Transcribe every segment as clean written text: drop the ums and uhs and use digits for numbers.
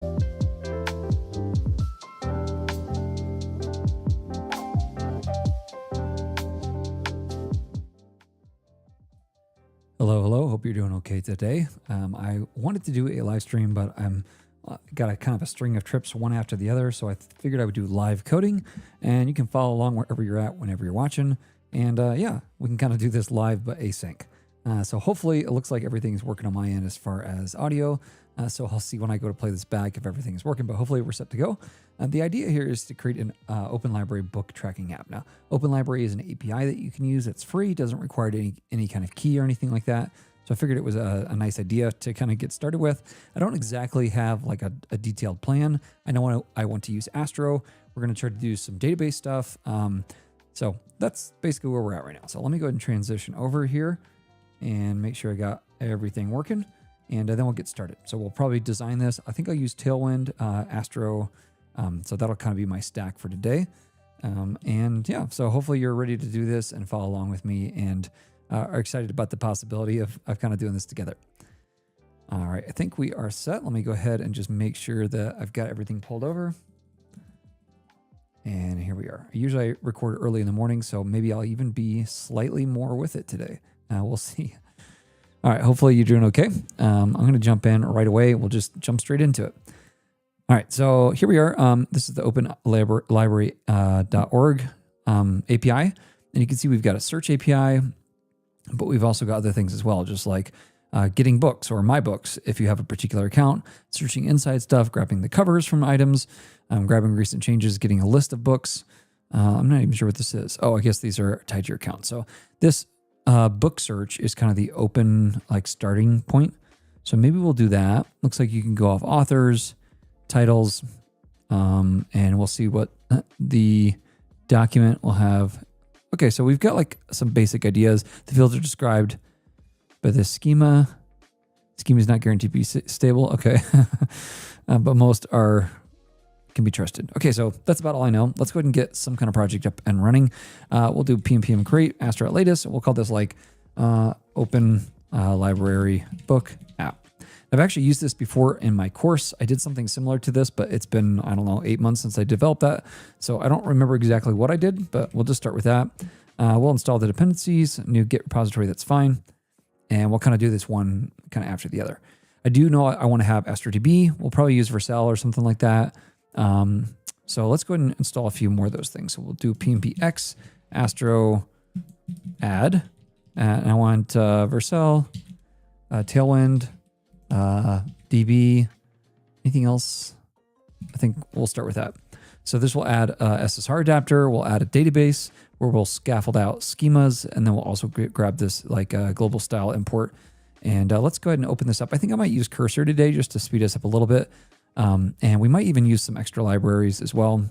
Hello, hello. Hope you're doing okay today. I wanted to do a live stream, but I'm got a kind of a string of trips one after the other, so I figured I would do live coding, and you can follow along wherever you're at, whenever you're watching. And yeah, we can kind of do this live but async. So hopefully it looks like everything's working on my end as far as audio. So I'll see when I go to play this back if everything is working, but hopefully we're set to go. The idea here is to create an Open Library book tracking app. Now, Open Library is an API that you can use. It's free, doesn't require any kind of key or anything like that. So I figured it was a nice idea to kind of get started with. I don't exactly have like a detailed plan. I know I want to use Astro. We're going to try to do some database stuff. So that's basically where we're at right now. So let me go ahead and transition over here and make sure I got everything working. And then we'll get started. So we'll probably design this. I think I'll use Tailwind, Astro. So that'll kind of be my stack for today. And yeah, so hopefully you're ready to do this and follow along with me and are excited about the possibility of kind of doing this together. All right, I think we are set. Let me go ahead and just make sure that I've got everything pulled over. And here we are. Usually I record early in the morning, so maybe I'll even be slightly more with it today. We'll see. All right, hopefully you're doing okay. I'm going to jump in right away. We'll just jump straight into it. All right, so here we are. This is the openlibrary.org API. And you can see we've got a search API, but we've also got other things as well, just like getting books or my books if you have a particular account, searching inside stuff, grabbing the covers from items, grabbing recent changes, getting a list of books. I'm not even sure what this is. Oh, I guess these are tied to your account. So this book search is kind of the open like starting point. So maybe we'll do that. Looks like you can go off authors, titles, and we'll see what the document will have. Okay, so we've got like some basic ideas. The fields are described by the schema. Schema is not guaranteed to be stable. Okay, but most can be trusted. Okay, so that's about all I know. Let's go ahead and get some kind of project up and running. We'll do pnpm create Astro at latest. We'll call this like Open Library Book App. I've actually used this before in my course. I did something similar to this, but it's been, I don't know, 8 months since I developed that. So I don't remember exactly what I did, but we'll just start with that. We'll install the dependencies, new Git repository, that's fine. And we'll kind of do this one kind of after the other. I do know I want to have AstroDB. We'll probably use Vercel or something like that. So let's go ahead and install a few more of those things. So we'll do pnpx astro add, and I want Vercel, Tailwind, DB, anything else? I think we'll start with that. So this will add a SSR adapter. We'll add a database where we'll scaffold out schemas, and then we'll also grab this like global style import. And let's go ahead and open this up. I think I might use Cursor today just to speed us up a little bit. And we might even use some extra libraries as well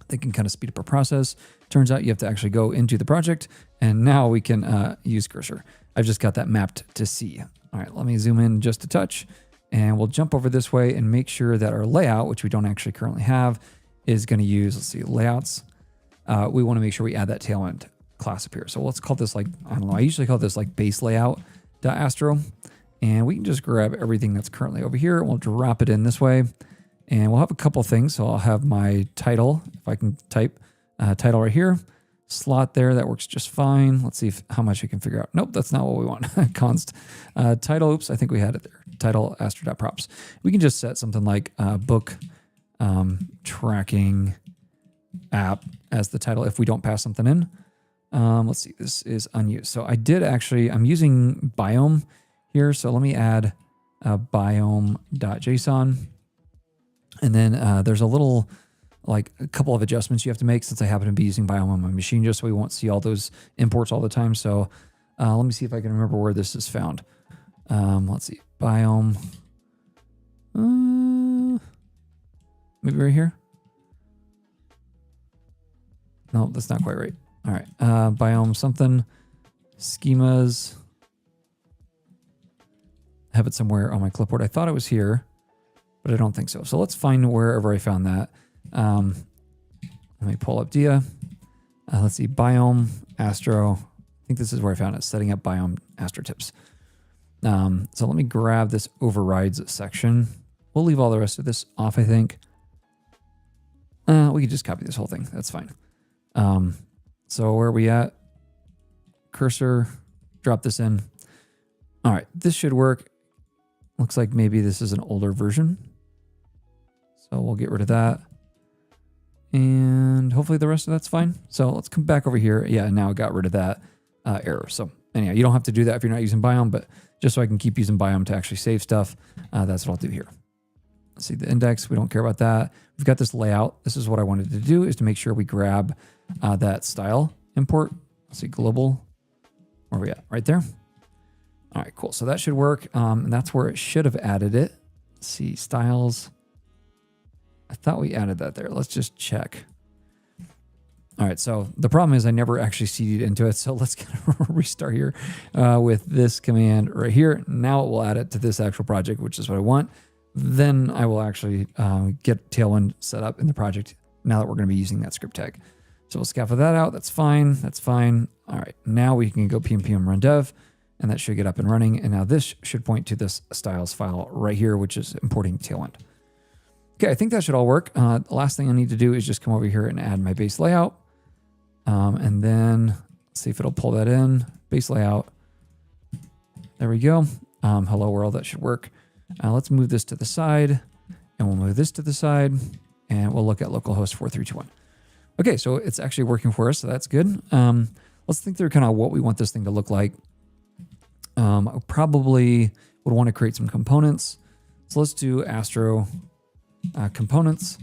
that can kind of speed up our process. Turns out you have to actually go into the project, and now we can use Cursor. I've just got that mapped to C. All right, let me zoom in just a touch, and we'll jump over this way and make sure that our layout, which we don't actually currently have, is going to use, let's see, layouts. We want to make sure we add that Tailwind class up here. So let's call this like, I don't know, I usually call this like base layout.astro. And we can just grab everything that's currently over here. We'll drop it in this way. And we'll have a couple things. So I'll have my title, if I can type title right here. Slot there, that works just fine. Let's see how much we can figure out. Nope, that's not what we want. Const title, oops, I think we had it there. Title astro.props. We can just set something like book tracking app as the title if we don't pass something in. Let's see, this is unused. So I did actually, I'm using biome here. So let me add biome.json. And then there's a little, like a couple of adjustments you have to make since I happen to be using biome on my machine, just so we won't see all those imports all the time. So let me see if I can remember where this is found. Let's see, biome, maybe right here. No, that's not quite right. All right, biome something, schemas. I have it somewhere on my clipboard. I thought it was here, but I don't think so. So let's find wherever I found that. Let me pull up Dia. Let's see, biome, Astro. I think this is where I found it, setting up biome Astro tips. So let me grab this overrides section. We'll leave all the rest of this off, I think. We could just copy this whole thing. That's fine. So where are we at? Cursor, drop this in. All right, this should work. Looks like maybe this is an older version. So we'll get rid of that. And hopefully the rest of that's fine. So let's come back over here. Yeah, now it got rid of that error. So anyhow, you don't have to do that if you're not using Biome, but just so I can keep using Biome to actually save stuff, that's what I'll do here. Let's see the index. We don't care about that. We've got this layout. This is what I wanted to do, is to make sure we grab that style import. Let's see, global. Where are we at? Right there. All right, cool. So that should work. And that's where it should have added it. Let's see, styles. I thought we added that there. Let's just check. All right, so the problem is I never actually CD'd into it. So let's kind of restart here with this command right here. Now it will add it to this actual project, which is what I want. Then I will actually get Tailwind set up in the project now that we're going to be using that script tag. So we'll scaffold that out. That's fine. That's fine. All right, now we can go pm run dev, and that should get up and running. And now this should point to this styles file right here, which is importing Tailwind. Okay, I think that should all work. The last thing I need to do is just come over here and add my base layout. And then let's see if it'll pull that in. Base layout. There we go. Hello world, that should work. Let's move this to the side, and we'll move this to the side, and we'll look at localhost 4321. Okay, so it's actually working for us, so that's good. Let's think through kind of what we want this thing to look like. I probably would want to create some components. So let's do Astro components.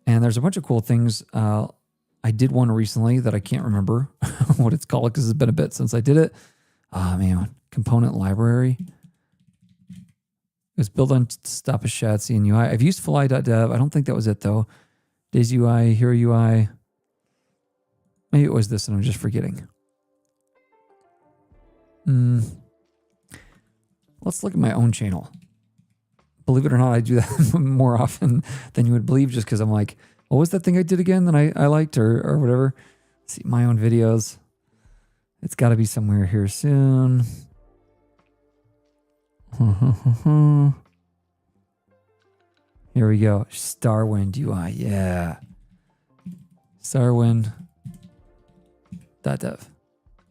And there's a bunch of cool things. I did one recently that I can't remember what it's called because it's been a bit since I did it. Oh man, component library. It was built on Stop a Shatsy and UI. I've used Fly.dev. I don't think that was it though. Daisy UI, Hero UI. Maybe it was this and I'm just forgetting. Let's look at my own channel. Believe it or not, I do that more often than you would believe just because I'm like, what was that thing I did again that I liked or whatever? Let's see, my own videos. It's got to be somewhere here soon. Here we go. Starwind UI. Yeah. Starwind.dev.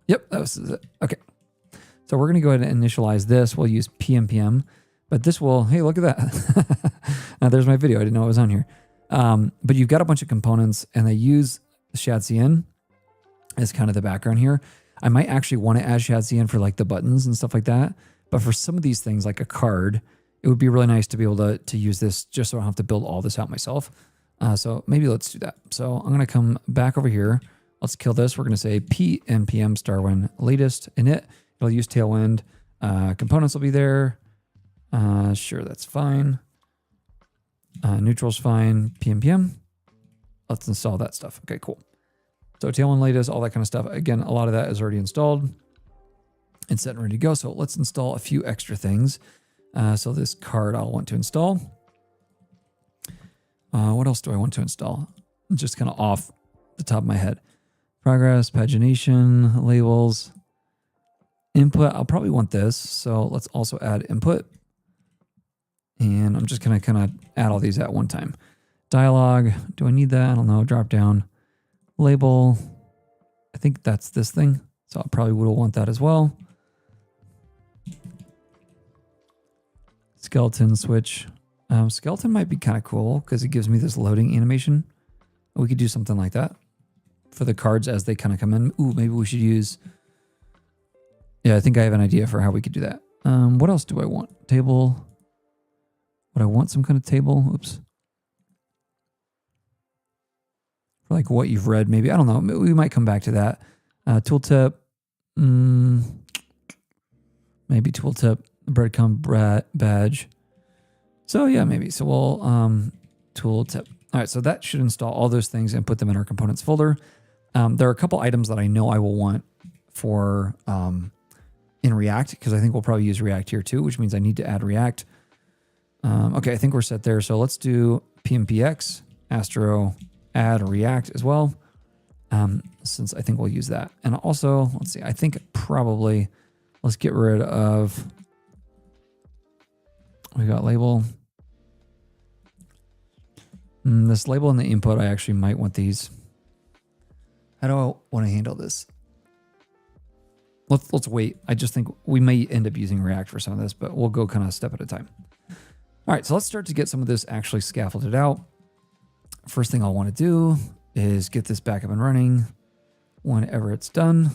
Yep, that was it. Okay. So we're going to go ahead and initialize this. We'll use pm, but this will, hey, look at that. There's my video. I didn't know it was on here. But you've got a bunch of components and they use ShadCN as kind of the background here. I might actually want to add ShadCN for like the buttons and stuff like that. But for some of these things, like a card, it would be really nice to be able to use this just so I don't have to build all this out myself. So maybe let's do that. So I'm going to come back over here. Let's kill this. We're going to say pnpm starwind latest init. It'll use Tailwind. Components will be there. Sure, that's fine. Neutral's fine. pnpm. Let's install that stuff. Okay, cool. So Tailwind latest, all that kind of stuff. Again, a lot of that is already installed. It's set and ready to go. So let's install a few extra things. So this card I'll want to install. What else do I want to install? Just kind of off the top of my head. Progress, pagination, labels, input. I'll probably want this. So let's also add input. And I'm just going to kind of add all these at one time. Dialog. Do I need that? I don't know. Drop down. Label. I think that's this thing. So I probably would want that as well. Skeleton switch. Skeleton might be kind of cool because it gives me this loading animation. We could do something like that for the cards as they kind of come in. Ooh, maybe we should use... Yeah, I think I have an idea for how we could do that. What else do I want? Table. Would I want some kind of table? Oops. For like what you've read, maybe. I don't know. We might come back to that. Tooltip. Maybe tooltip. Breadcrumb badge. So yeah, maybe. So we'll tooltip. All right, so that should install all those things and put them in our components folder. There are a couple items that I know I will want for in React, because I think we'll probably use React here too, which means I need to add React. Okay, I think we're set there. So let's do pmpx, Astro, add React as well, since I think we'll use that. And also, let's see, I think probably, let's get rid of, we got label. This label and the input, I actually might want these. How do I want to handle this? Let's wait. I just think we may end up using React for some of this, but we'll go kind of step at a time. All right, so let's start to get some of this actually scaffolded out. First thing I'll want to do is get this back up and running whenever it's done.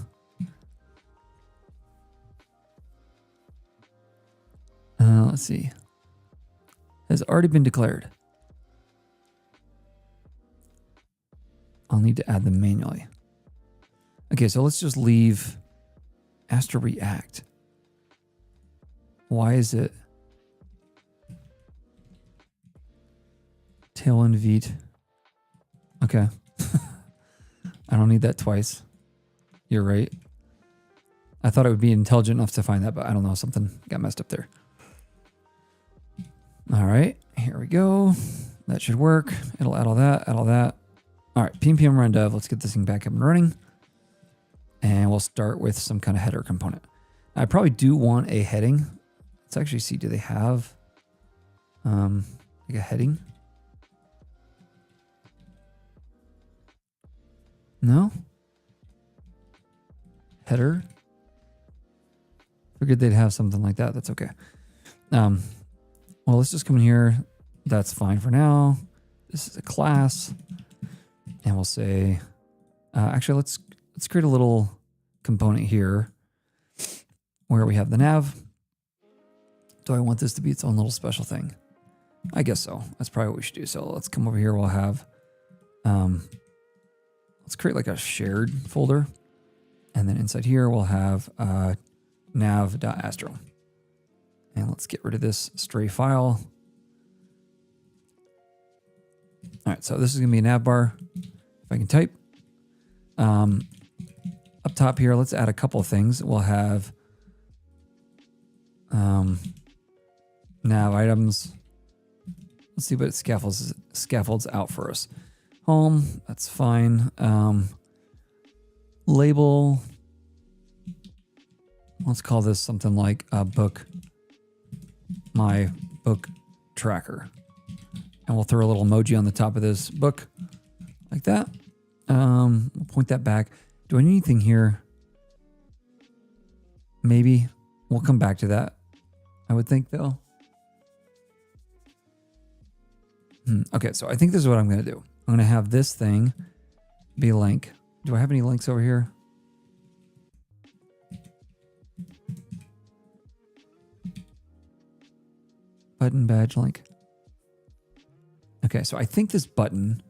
Let's see. Has already been declared. I'll need to add them manually. Okay, so let's just leave Astro React. Why is it Tailwind Vite? Okay. I don't need that twice. You're right. I thought it would be intelligent enough to find that, but I don't know. Something got messed up there. All right, here we go. That should work. It'll add all that, add all that. All right, PNPM run dev. Let's get this thing back up and running. And we'll start with some kind of header component. I probably do want a heading. Let's actually see, do they have like a heading? No? Header? Figured they'd have something like that. That's okay. Well, let's just come in here. That's fine for now. This is a class. And we'll say, actually, let's create a little component here where we have the nav. Do I want this to be its own little special thing? I guess so. That's probably what we should do. So let's come over here. We'll have, let's create like a shared folder. And then inside here, we'll have nav.astro. And let's get rid of this stray file. All right, so this is going to be a navbar. If I can type. Up top here, let's add a couple of things. We'll have nav items. Let's see what it scaffolds out for us. Home, that's fine. Label. Let's call this something like a book. My book tracker. And we'll throw a little emoji on the top of this book like that. We'll point that back. Do I need anything here? Maybe. We'll come back to that. I would think though. Okay, so I think this is what I'm going to do. I'm going to have this thing be a link. Do I have any links over here? Button badge link. Okay, so I think this button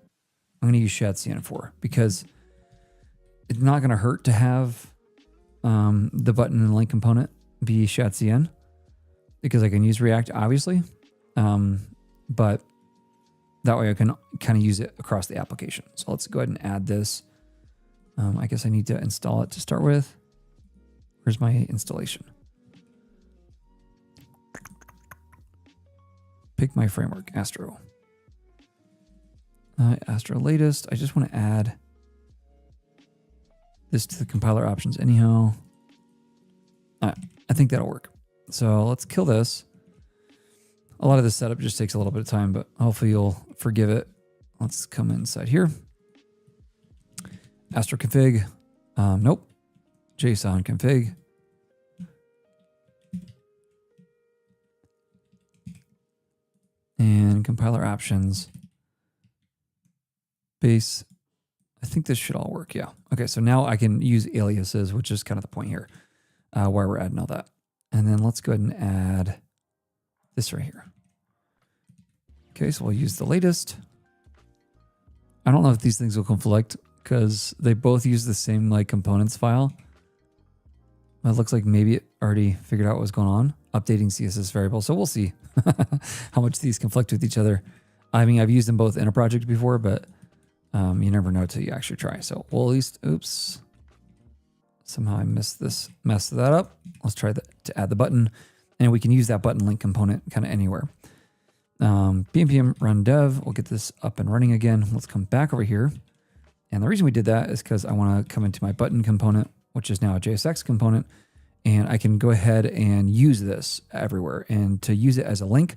I'm going to use shadcn for because it's not going to hurt to have the button and link component be shadcn because I can use React obviously, but that way I can kind of use it across the application. So let's go ahead and add this. I guess I need to install it to start with. Where's my installation? Pick my framework, Astro. Astro latest. I just want to add this to the compiler options anyhow. I think that'll work. So let's kill this. A lot of this setup just takes a little bit of time, but hopefully you'll forgive it. Let's come inside here. Astro config. Nope. JSON config. And compiler options. Base. I think this should all work. Yeah. Okay. So now I can use aliases, which is kind of the point here, why we're adding all that. And then let's go ahead and add this right here. Okay. So we'll use the latest. I don't know if these things will conflict because they both use the same like components file. It looks like maybe it already figured out what was going on. Updating CSS variable. So we'll see how much these conflict with each other. I mean, I've used them both in a project before, but you never know till you actually try. So we'll at least, oops, somehow I messed that up. Let's try to add the button, and we can use that button link component kind of anywhere. PNPM run dev, we'll get this up and running again. Let's come back over here. And the reason we did that is because I want to come into my button component, which is now a JSX component, and I can go ahead and use this everywhere. And to use it as a link,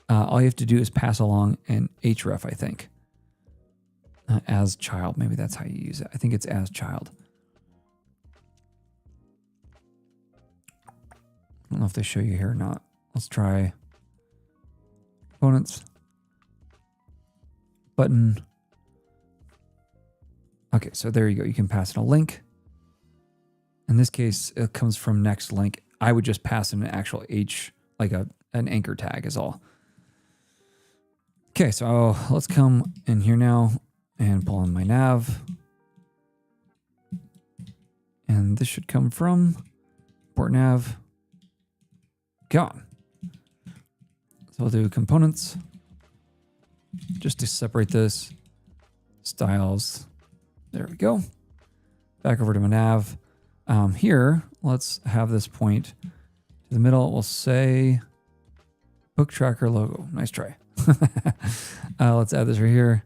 all you have to do is pass along an href, I think. As child, maybe that's how you use it. I think it's as child. I don't know if they show you here or not. Let's try components, button. Okay, so there you go. You can pass in a link. In this case, it comes from next link. I would just pass in an actual H, like an anchor tag is all. Okay, so let's come in here now and pull in my nav. And this should come from port nav. Gone. So we'll do components just to separate this. Styles. There we go. Back over to my nav. Here, let's have this point to the middle. We'll say book tracker logo. Nice try. Let's add this right here.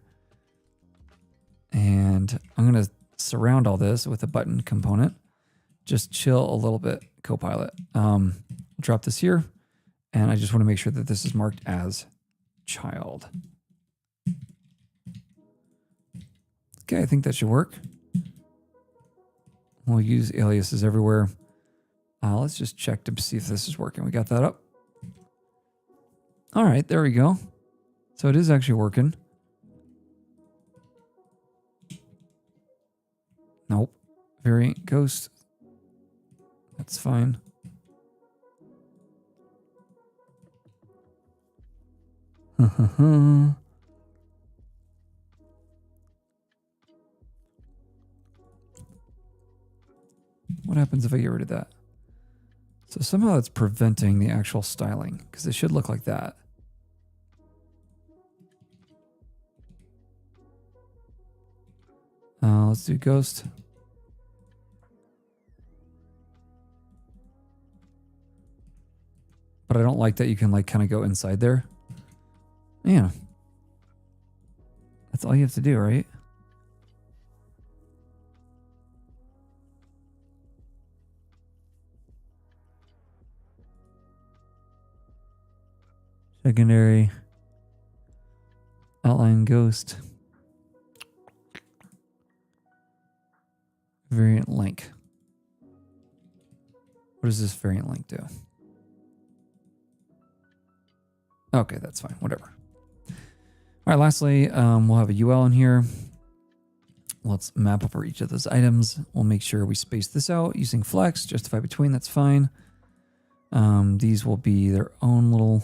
And I'm going to surround all this with a button component. Just chill a little bit, Copilot. Drop this here. And I just want to make sure that this is marked as child. Okay, I think that should work. We'll use aliases everywhere. Let's just check to see if this is working. We got that up. All right, there we go. So it is actually working. Nope. Variant ghost. That's fine. What happens if I get rid of that? So somehow it's preventing the actual styling because it should look like that. Let's do ghost. But I don't like that you can like kind of go inside there. Yeah. That's all you have to do, right? Secondary. Outline ghost. Variant link. What does this variant link do? Okay, that's fine. Whatever. All right, lastly, we'll have a UL in here. Let's map over each of those items. We'll make sure we space this out using flex, justify between, that's fine. These will be their own little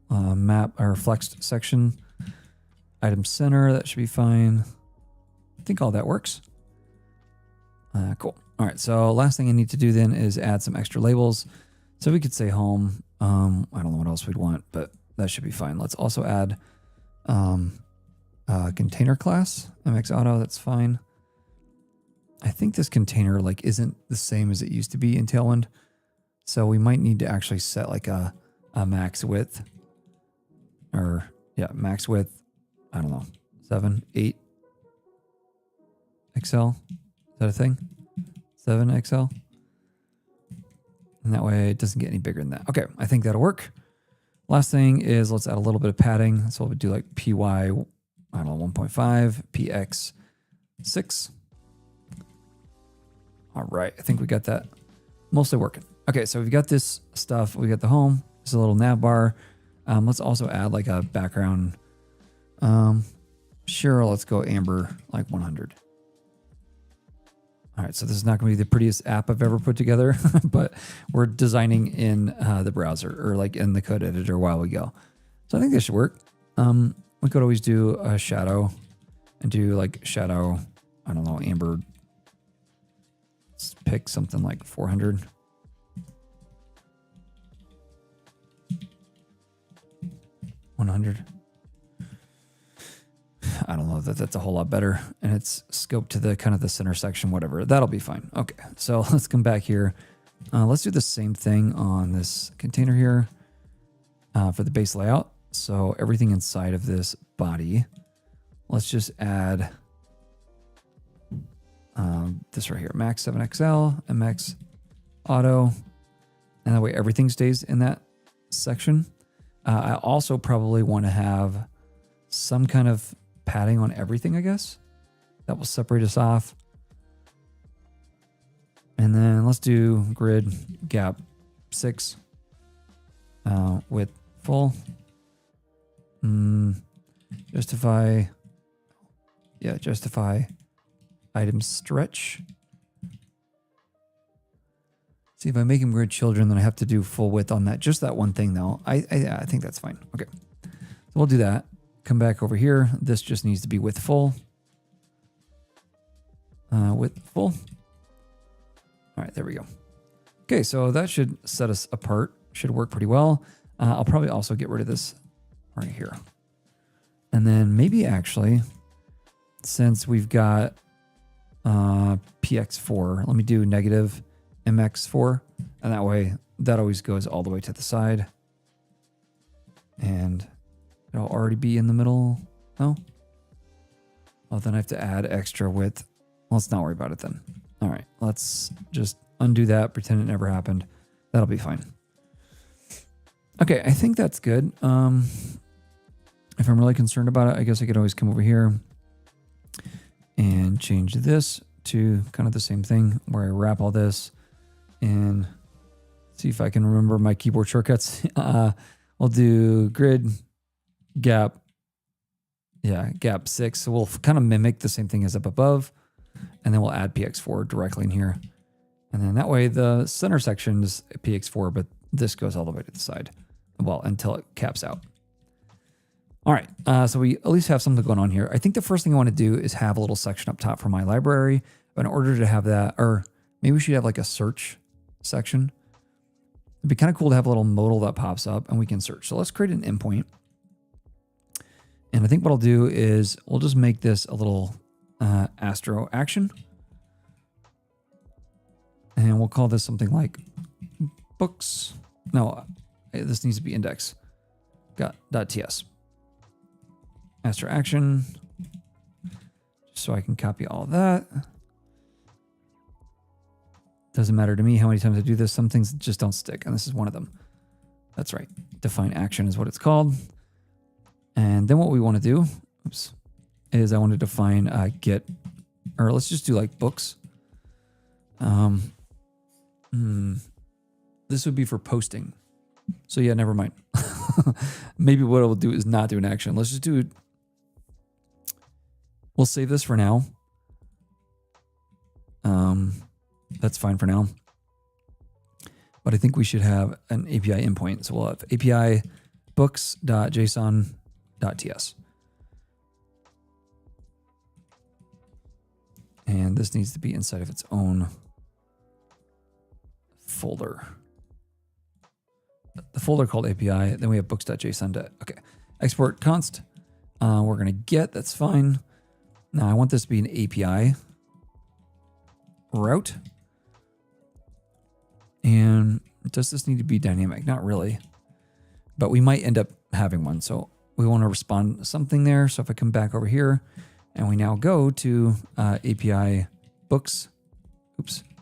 map or flexed section. Item center, that should be fine. I think all that works. Cool. All right, so last thing I need to do then is add some extra labels. So we could say home. I don't know what else we'd want, but that should be fine. Let's also add container class, MX Auto, that's fine. I think this container like isn't the same as it used to be in Tailwind. So we might need to actually set like a max width or max width. I don't know, 7, 8 XL. Is that a thing? 7 XL. And that way it doesn't get any bigger than that. Okay, I think that'll work. Last thing is let's add a little bit of padding. So we'll do like PY, I don't know, 1.5, PX 6. All right, I think we got that mostly working. Okay, so we've got this stuff. We got the home. There's a little nav bar. Let's also add like a background. Sure, let's go amber like 100. All right, so this is not going to be the prettiest app I've ever put together, but we're designing in the browser or like in the code editor while we go. So I think this should work. We could always do a shadow and do like shadow, I don't know, amber. Let's pick something like 400. I don't know that that's a whole lot better. And it's scoped to the kind of the center section, whatever. That'll be fine. Okay, so let's come back here. Let's do the same thing on this container here for the base layout. So everything inside of this body, let's just add this right here, Max 7XL, MX Auto. And that way everything stays in that section. I also probably want to have some kind of padding on everything, I guess. That will separate us off. And then let's do grid gap 6 with full. Justify. Yeah, justify item stretch. See, if I make them grid children, then I have to do full width on that. Just that one thing, though. I think that's fine. Okay. So we'll do that. Come back over here. This just needs to be width full. Width full. All right, there we go. Okay, so that should set us apart. Should work pretty well. I'll probably also get rid of this right here. And then maybe actually, since we've got px4, let me do negative mx4. And that way, that always goes all the way to the side. And it'll already be in the middle. No? Well, then I have to add extra width. Let's not worry about it then. All right, let's just undo that, pretend it never happened. That'll be fine. Okay, I think that's good. If I'm really concerned about it, I guess I could always come over here and change this to kind of the same thing where I wrap all this and see if I can remember my keyboard shortcuts. We'll do grid gap. Yeah, gap 6. So we'll kind of mimic the same thing as up above. And then we'll add px4 directly in here. And then that way the center section is px4, but this goes all the way to the side. Well, until it caps out. All right, so we at least have something going on here. I think the first thing I want to do is have a little section up top for my library. But in order to have that, or maybe we should have like a search section. It'd be kind of cool to have a little modal that pops up and we can search. So let's create an endpoint. And I think what I'll do is we'll just make this a little Astro action. And we'll call this something like books. No, this needs to be index. .ts. Astro action. So I can copy all of that. Doesn't matter to me how many times I do this. Some things just don't stick, and this is one of them. That's right. Define action is what it's called. And then what we want to do, is I want to define get, or let's just do like books. This would be for posting. So yeah, never mind. Maybe what I'll do is not do an action. Let's just do it. We'll save this for now. That's fine for now. But I think we should have an API endpoint. So we'll have API books.json.ts. And this needs to be inside of its own folder. The folder called API. Then we have books.json. Okay. Export const. We're going to get. That's fine. Now I want this to be an API route. And does this need to be dynamic? Not really. But we might end up having one. So we want to respond to something there. So if I come back over here and we now go to API books,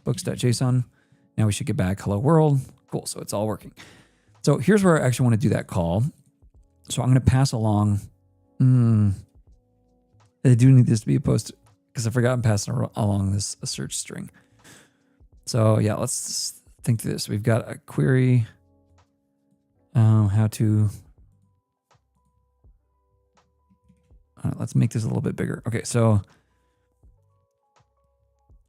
books.json. Now we should get back hello world. Cool. So it's all working. So here's where I actually want to do that call. So I'm going to pass along. I do need this to be a post because I forgot I'm passing along this a search string. So yeah, let's think through this. We've got a query. How to. All right, let's make this a little bit bigger. Okay, so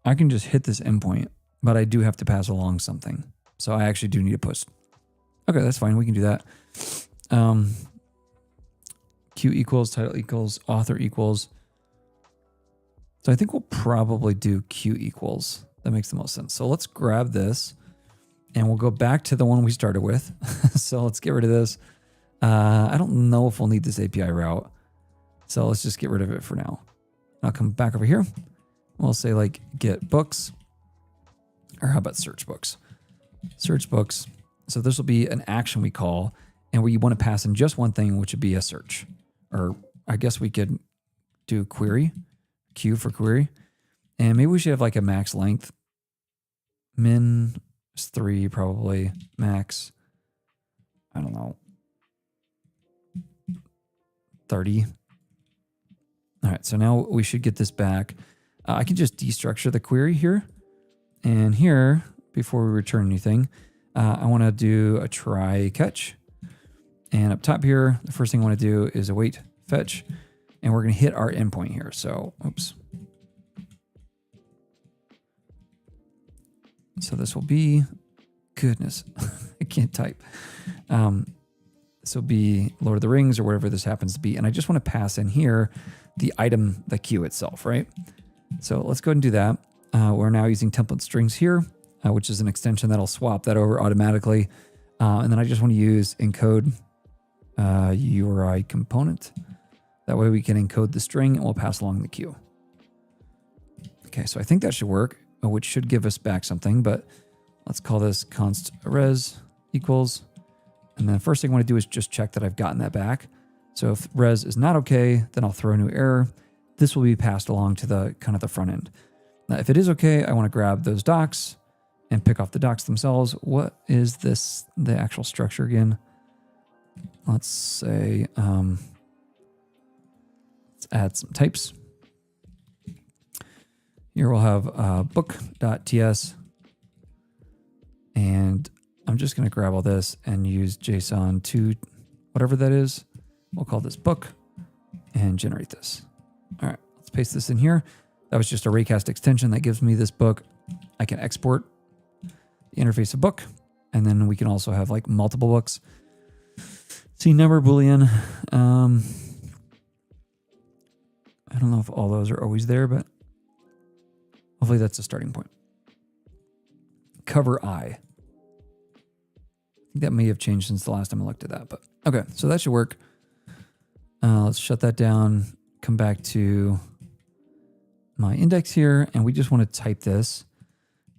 I can just hit this endpoint, but I do have to pass along something. So I actually do need a post. Okay, that's fine. We can do that. Q equals, title equals, author equals. So I think we'll probably do Q equals. That makes the most sense. So let's grab this and we'll go back to the one we started with. So let's get rid of this. I don't know if we'll need this API route. So let's just get rid of it for now. I'll come back over here. We'll say like get books, or how about search books? Search books. So this will be an action we call, and we want to pass in just one thing, which would be a search. Or I guess we could do query, Q for query. And maybe we should have like a max length. Min is 3 probably. Max, I don't know, 30. All right, right, so now we should get this back. I can just destructure the query here. And here, before we return anything, I want to do a try catch. And up top here, the first thing I want to do is await fetch. And we're going to hit our endpoint here. So, oops. So this will be, goodness, I can't type. This will be Lord of the Rings or whatever this happens to be. And I just want to pass in here the item, the queue itself, right? So let's go ahead and do that. We're now using template strings here, which is an extension that'll swap that over automatically. And then I just want to use encode URI component. That way we can encode the string and we'll pass along the queue. Okay, so I think that should work, which should give us back something, but let's call this const res equals. And then the first thing I want to do is just check that I've gotten that back. So if res is not okay, then I'll throw a new error. This will be passed along to the kind of the front end. Now, if it is okay, I want to grab those docs and pick off the docs themselves. What is this, the actual structure again? Let's say, let's add some types. Here we'll have book.ts, and I'm just going to grab all this and use JSON to whatever that is. We'll call this book and generate this. All right, let's paste this in here. That was just a raycast extension that gives me this book. I can export the interface of book, and then we can also have like multiple books. See number Boolean. I don't know if all those are always there, but hopefully that's a starting point. Cover I. I think that may have changed since the last time I looked at that, but okay, so that should work. Let's shut that down, come back to my index here, and we just want to type this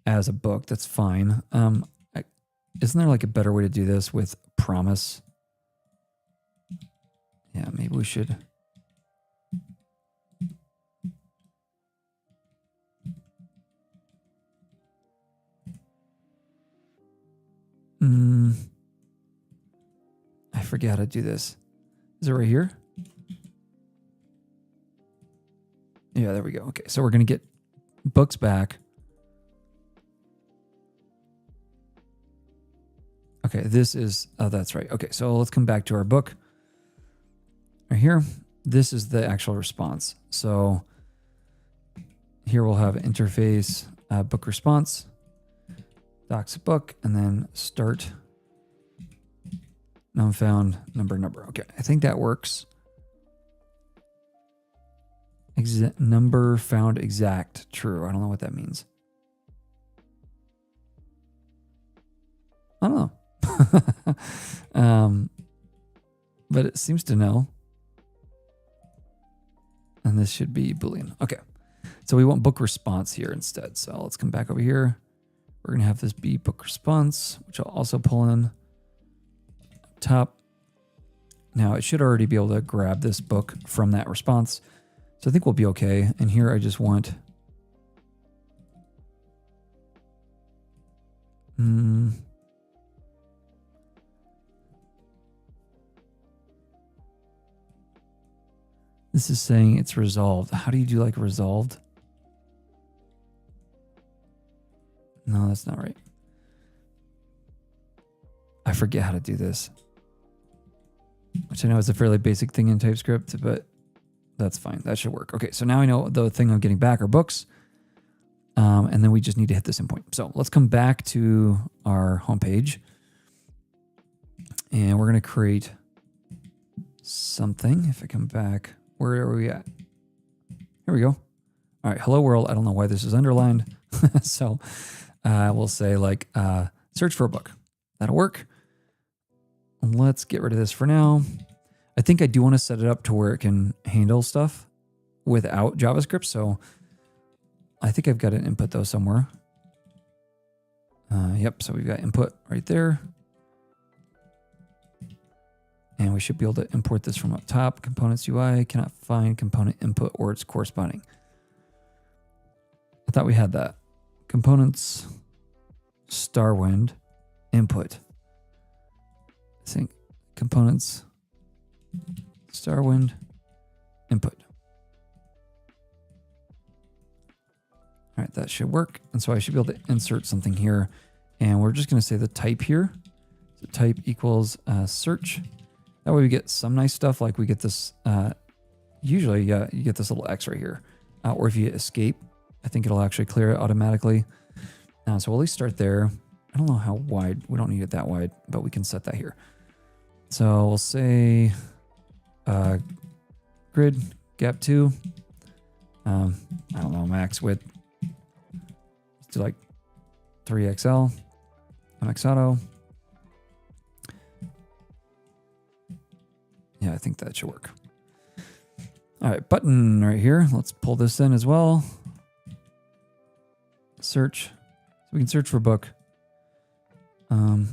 as a book. That's fine. Isn't there like a better way to do this with promise? Yeah, maybe we should. I forget how to do this. Is it right here? Yeah, there we go. Okay, so we're going to get books back. Okay, this is, oh, that's right. Okay, so let's come back to our book. Right here, this is the actual response. So here we'll have interface book response, docs book, and then start none found number. Okay, I think that works. Number found exact true. I don't know what that means. I don't know. But it seems to know. And this should be Boolean. Okay. So we want book response here instead. So let's come back over here. We're going to have this be book response, which I'll also pull in up top. Now it should already be able to grab this book from that response. So I think we'll be okay. And here I just want this is saying it's resolved. How do you do like resolved? No, that's not right. I forget how to do this, which I know is a fairly basic thing in TypeScript, but that's fine. That should work. Okay, so now I know the thing I'm getting back are books. And then we just need to hit this endpoint. So let's come back to our homepage. And we're going to create something. If I come back, where are we at? Here we go. All right, hello world. I don't know why this is underlined. So we'll say like search for a book. That'll work. Let's get rid of this for now. I think I do want to set it up to where it can handle stuff without JavaScript. So I think I've got an input though somewhere. Yep, so we've got input right there. And we should be able to import this from up top. Components UI, cannot find component input or its corresponding. I thought we had that. Components, Tailwind, input. I think components, Tailwind, input. All right, that should work. And so I should be able to insert something here. And we're just going to say the type here. So type equals search. That way we get some nice stuff. Like we get this, usually, yeah, you get this little X right here. Or if you hit escape, I think it'll actually clear it automatically. So we'll at least start there. I don't know how wide. We don't need it that wide, but we can set that here. So we'll say grid gap 2. I don't know, max width. Let's do like 3XL. MX Auto. Yeah, I think that should work. All right, button right here. Let's pull this in as well. Search. So we can search for book.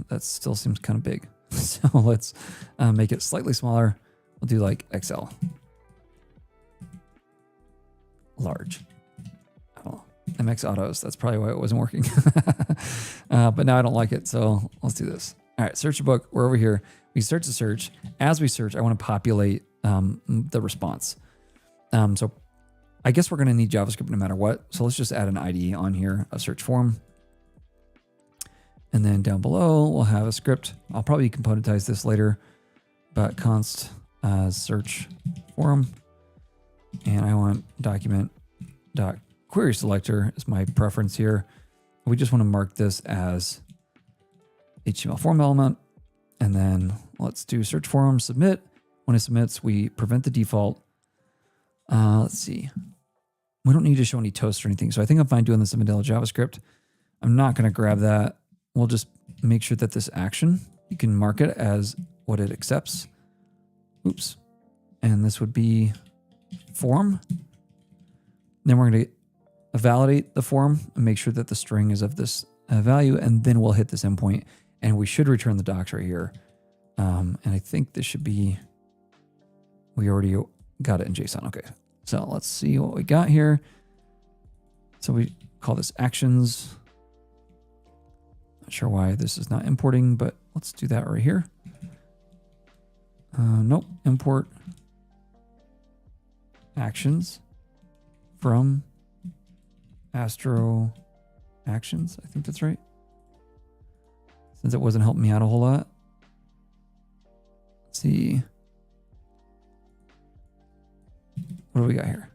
That still seems kind of big. So let's make it slightly smaller. We'll do like XL. Large. I don't know. MX Autos. That's probably why it wasn't working. But now I don't like it. So let's do this. All right, search a book. We're over here. We start to search. As we search, I want to populate the response. So I guess we're going to need JavaScript no matter what. So let's just add an IDE on here, a search form. And then down below, we'll have a script. I'll probably componentize this later, but const search form. And I want document.query selector is my preference here. We just want to mark this as HTML form element. And then let's do search form submit. When it submits, we prevent the default. Let's see. We don't need to show any toast or anything. So I think I'm fine doing this in vanilla JavaScript. I'm not going to grab that. We'll just make sure that this action, you can mark it as what it accepts. Oops. And this would be form. Then we're going to validate the form and make sure that the string is of this value. And then we'll hit this endpoint and we should return the docs right here. And I think this should be, we already got it in JSON. Okay. So let's see what we got here. So we call this actions. Not sure why this is not importing, but let's do that right here. Nope, import actions from Astro actions. I think that's right. Since it wasn't helping me out a whole lot. Let's see. What do we got here?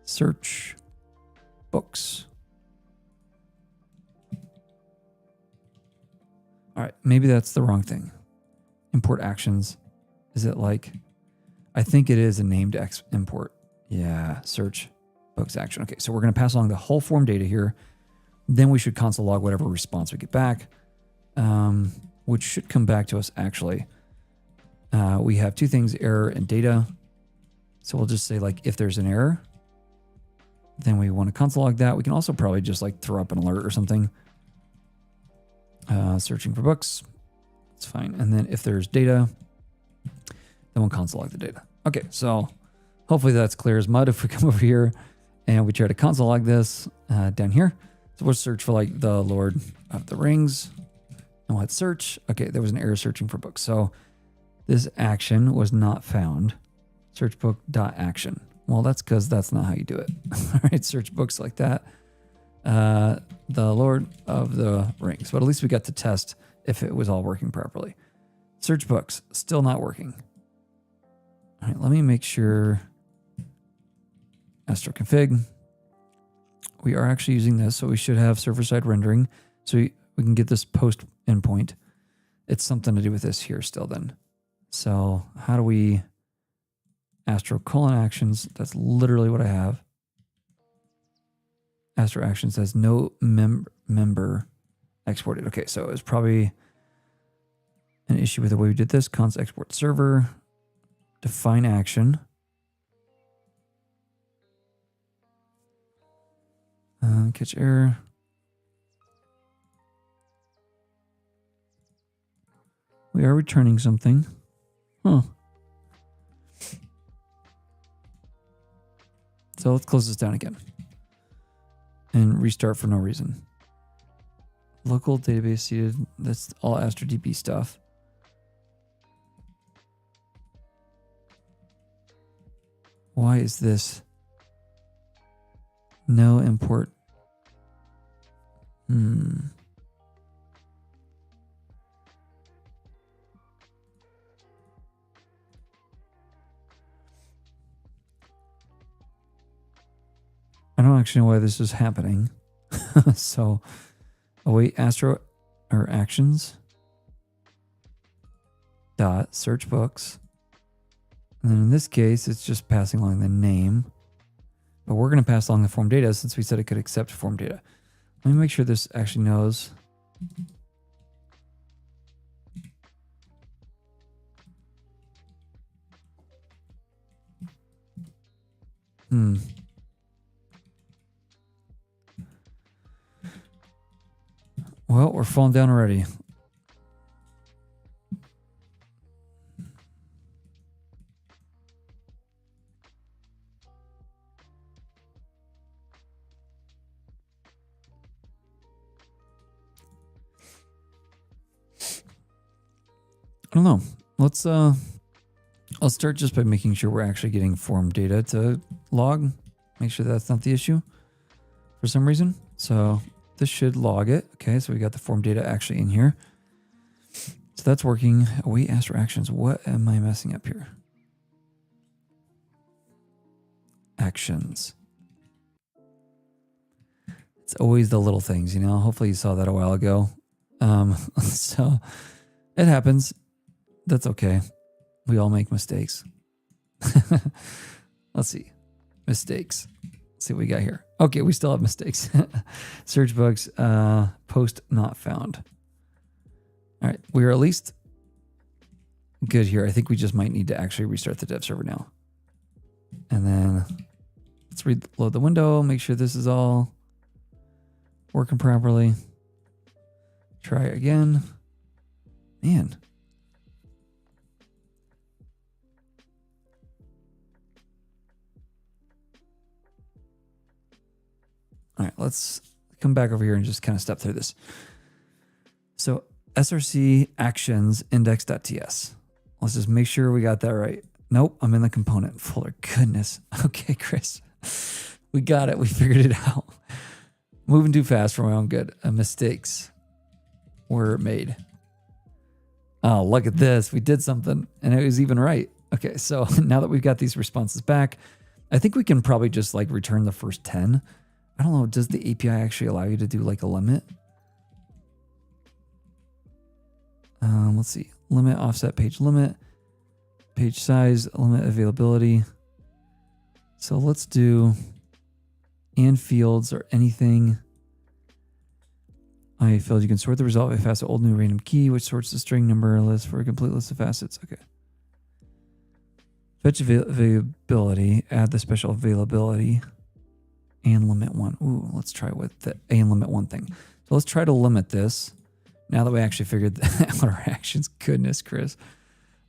Search books. All right, maybe that's the wrong thing. Import actions. Is it like, I think it is a named import. Yeah, search books action. Okay, so we're going to pass along the whole form data here. Then we should console log whatever response we get back, which should come back to us actually. We have two things, error and data. So we'll just say like if there's an error, then we want to console log that. We can also probably just like throw up an alert or something. Searching for books. It's fine. And then if there's data, then we'll console log the data. Okay, so hopefully that's clear as mud if we come over here and we try to console log this down here. So we'll search for like the Lord of the Rings. And we'll hit search. Okay, there was an error searching for books. So this action was not found. Search book.action. Well, that's because that's not how you do it. All right, search books like that. The Lord of the Rings. But at least we got to test if it was all working properly. Search books, still not working. All right, let me make sure. Astro config. We are actually using this, so we should have server-side rendering. So we can get this post endpoint. It's something to do with this here still then. So how do we... Astro : actions. That's literally what I have. Astro action says no member exported. Okay, so it was probably an issue with the way we did this. Const export server. Define action. Catch error. We are returning something. Huh. So let's close this down again and restart for no reason. Local database seeded. That's all AstroDB stuff. Why is this no import? I don't actually know why this is happening. So await Astro or actions dot search books. And then in this case, it's just passing along the name. But we're going to pass along the form data since we said it could accept form data. Let me make sure this actually knows. Well, we're falling down already. I don't know. I'll start just by making sure we're actually getting form data to log. Make sure that's not the issue for some reason. So this should log it. Okay, so we got the form data actually in here. So that's working. Await Astro actions. What am I messing up here? Actions. It's always the little things, you know. Hopefully you saw that a while ago. So it happens. That's okay. We all make mistakes. Let's see. Mistakes. Let's see what we got here. Okay, we still have mistakes. Search books, post not found. All right, we're at least good here. I think we just might need to actually restart the dev server now. And then let's reload the window, make sure this is all working properly. Try again. Man. All right, let's come back over here and just kind of step through this. So src actions index.ts. Let's just make sure we got that right. Nope, I'm in the component folder. Goodness. Okay, Chris. We got it. We figured it out. Moving too fast for my own good. Mistakes were made. Oh, look at this. We did something and it was even right. Okay, so now that we've got these responses back, I think we can probably just like return the first 10. I don't know. Does the API actually allow you to do like a limit? Let's see. Limit, offset, page limit, page size, limit availability. So let's do and fields or anything. I field. You can sort the result by facet old new random key, which sorts the string number list for a complete list of facets. Okay. Fetch availability. Add the special availability. And limit one. Ooh, let's try with the and limit one thing. So let's try to limit this. Now that we actually figured out our actions. Goodness, Chris.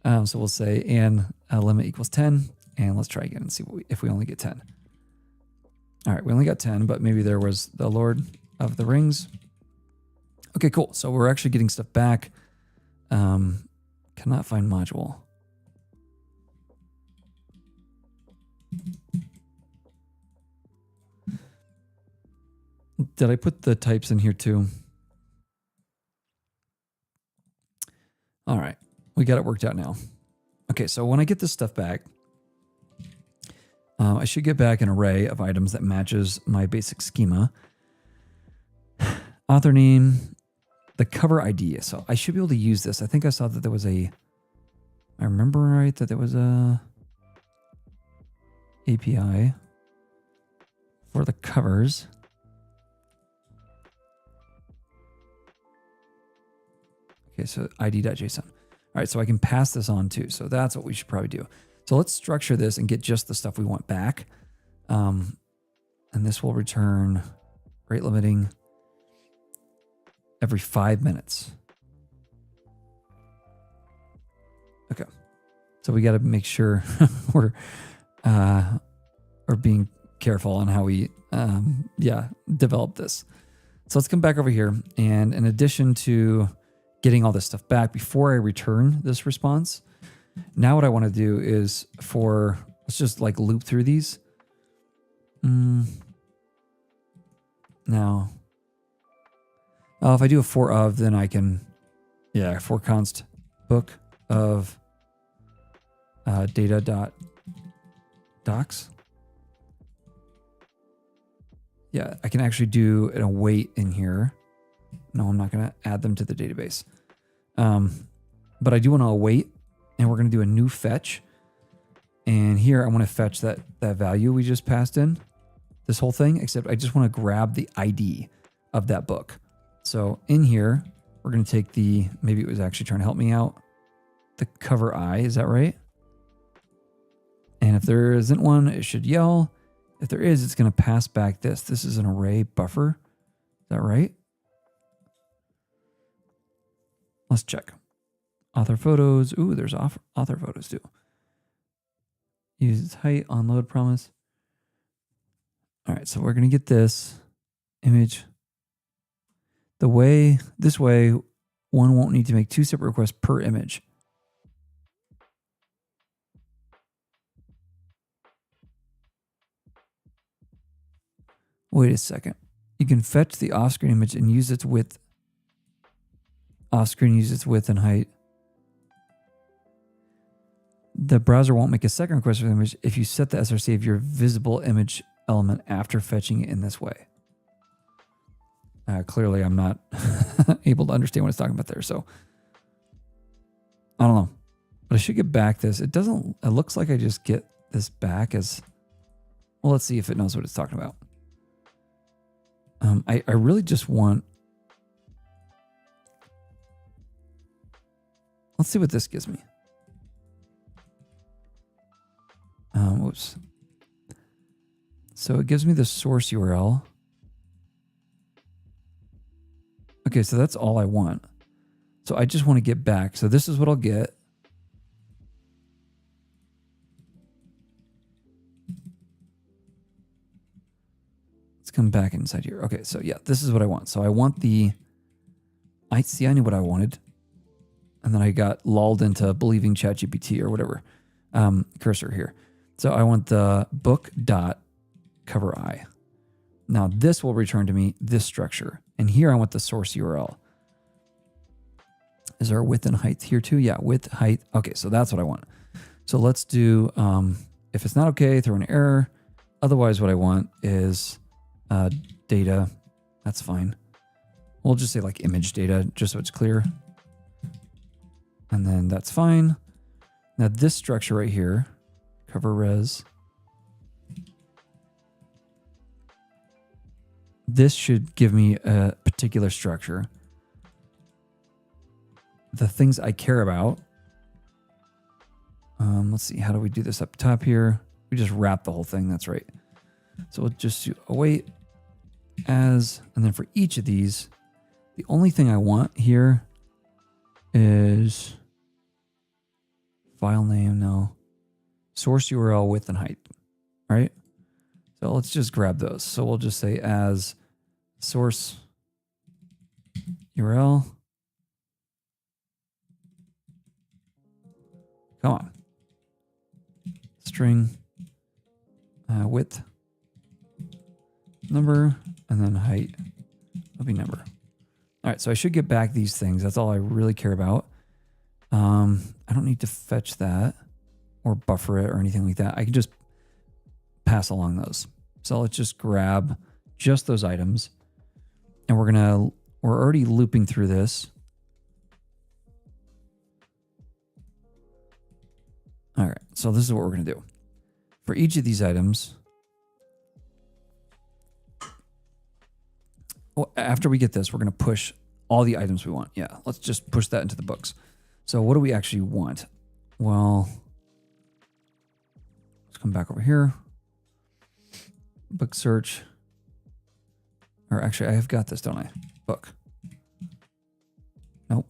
So we'll say and limit equals 10. And let's try again and see what if we only get 10. All right, we only got 10, but maybe there was the Lord of the Rings. Okay, cool. So we're actually getting stuff back. Cannot find module. Did I put the types in here too? All right, we got it worked out now. Okay, so when I get this stuff back, I should get back an array of items that matches my basic schema. Author name, the cover ID. So I should be able to use this. I think I saw that there was I remember right that there was a API for the covers. Okay, so id.json. All right, so I can pass this on too. So that's what we should probably do. So let's structure this and get just the stuff we want back. And this will return rate limiting every 5 minutes. Okay, so we got to make sure we're being careful on how we develop this. So let's come back over here, and in addition to getting all this stuff back before I return this response, now what I want to do is for Let's just like loop through these. Now, if I do a for of, then I can, yeah, for const book of data dot docs. Yeah, I can actually do an await in here. No, I'm not going to add them to the database. But I do want to await, and we're going to do a new fetch. And here I want to fetch that value we just passed in, this whole thing, except I just want to grab the ID of that book. So in here, we're going to take the, maybe it was actually trying to help me out, the cover I, is that right? And if there isn't one, it should yell. If there is, it's going to pass back this. This is an array buffer. Is that right? Let's check. Author photos. Ooh, there's author photos too. Use height on load promise. All right, so we're going to get this image. This way, one won't need to make 2 separate requests per image. Wait a second. You can fetch the off-screen image and use its width. Off-screen, use its width and height. The browser won't make a second request for the image if you set the src of your visible image element after fetching it in this way. Clearly, I'm not able to understand what it's talking about there, so I don't know. But I should get back this. It looks like I just get this back as, well, let's see if it knows what it's talking about. I really just want, let's see what this gives me. Whoops. So it gives me the source URL. Okay, so that's all I want. So I just want to get back. So this is what I'll get. Let's come back inside here. Okay, so yeah, this is what I want. So I want I knew what I wanted. And then I got lulled into believing ChatGPT or whatever cursor here. So I want the book dot cover I. Now this will return to me this structure. And here I want the source URL. Is there a width and height here too? Yeah, width, height. Okay, so that's what I want. So let's do, if it's not okay, throw an error. Otherwise, what I want is data. That's fine. We'll just say like image data, just so it's clear. And then that's fine. Now this structure right here, cover res. This should give me a particular structure. The things I care about. Let's see, how do we do this up top here? We just wrap the whole thing, that's right. So we'll just do await as, and then for each of these, the only thing I want here is file name, no. Source URL, width, and height, right? So let's just grab those. So we'll just say as source URL. Come on. String width, number, and then height will be number. All right, so I should get back these things. That's all I really care about. I don't need to fetch that or buffer it or anything like that. I can just pass along those. So let's just grab just those items. And we're already looping through this. All right, so this is what we're going to do. For each of these items, well, after we get this, we're going to push all the items we want. Yeah, let's just push that into the books. So what do we actually want? Well, let's come back over here. Book search. Or actually, I have got this, don't I? Book. Nope.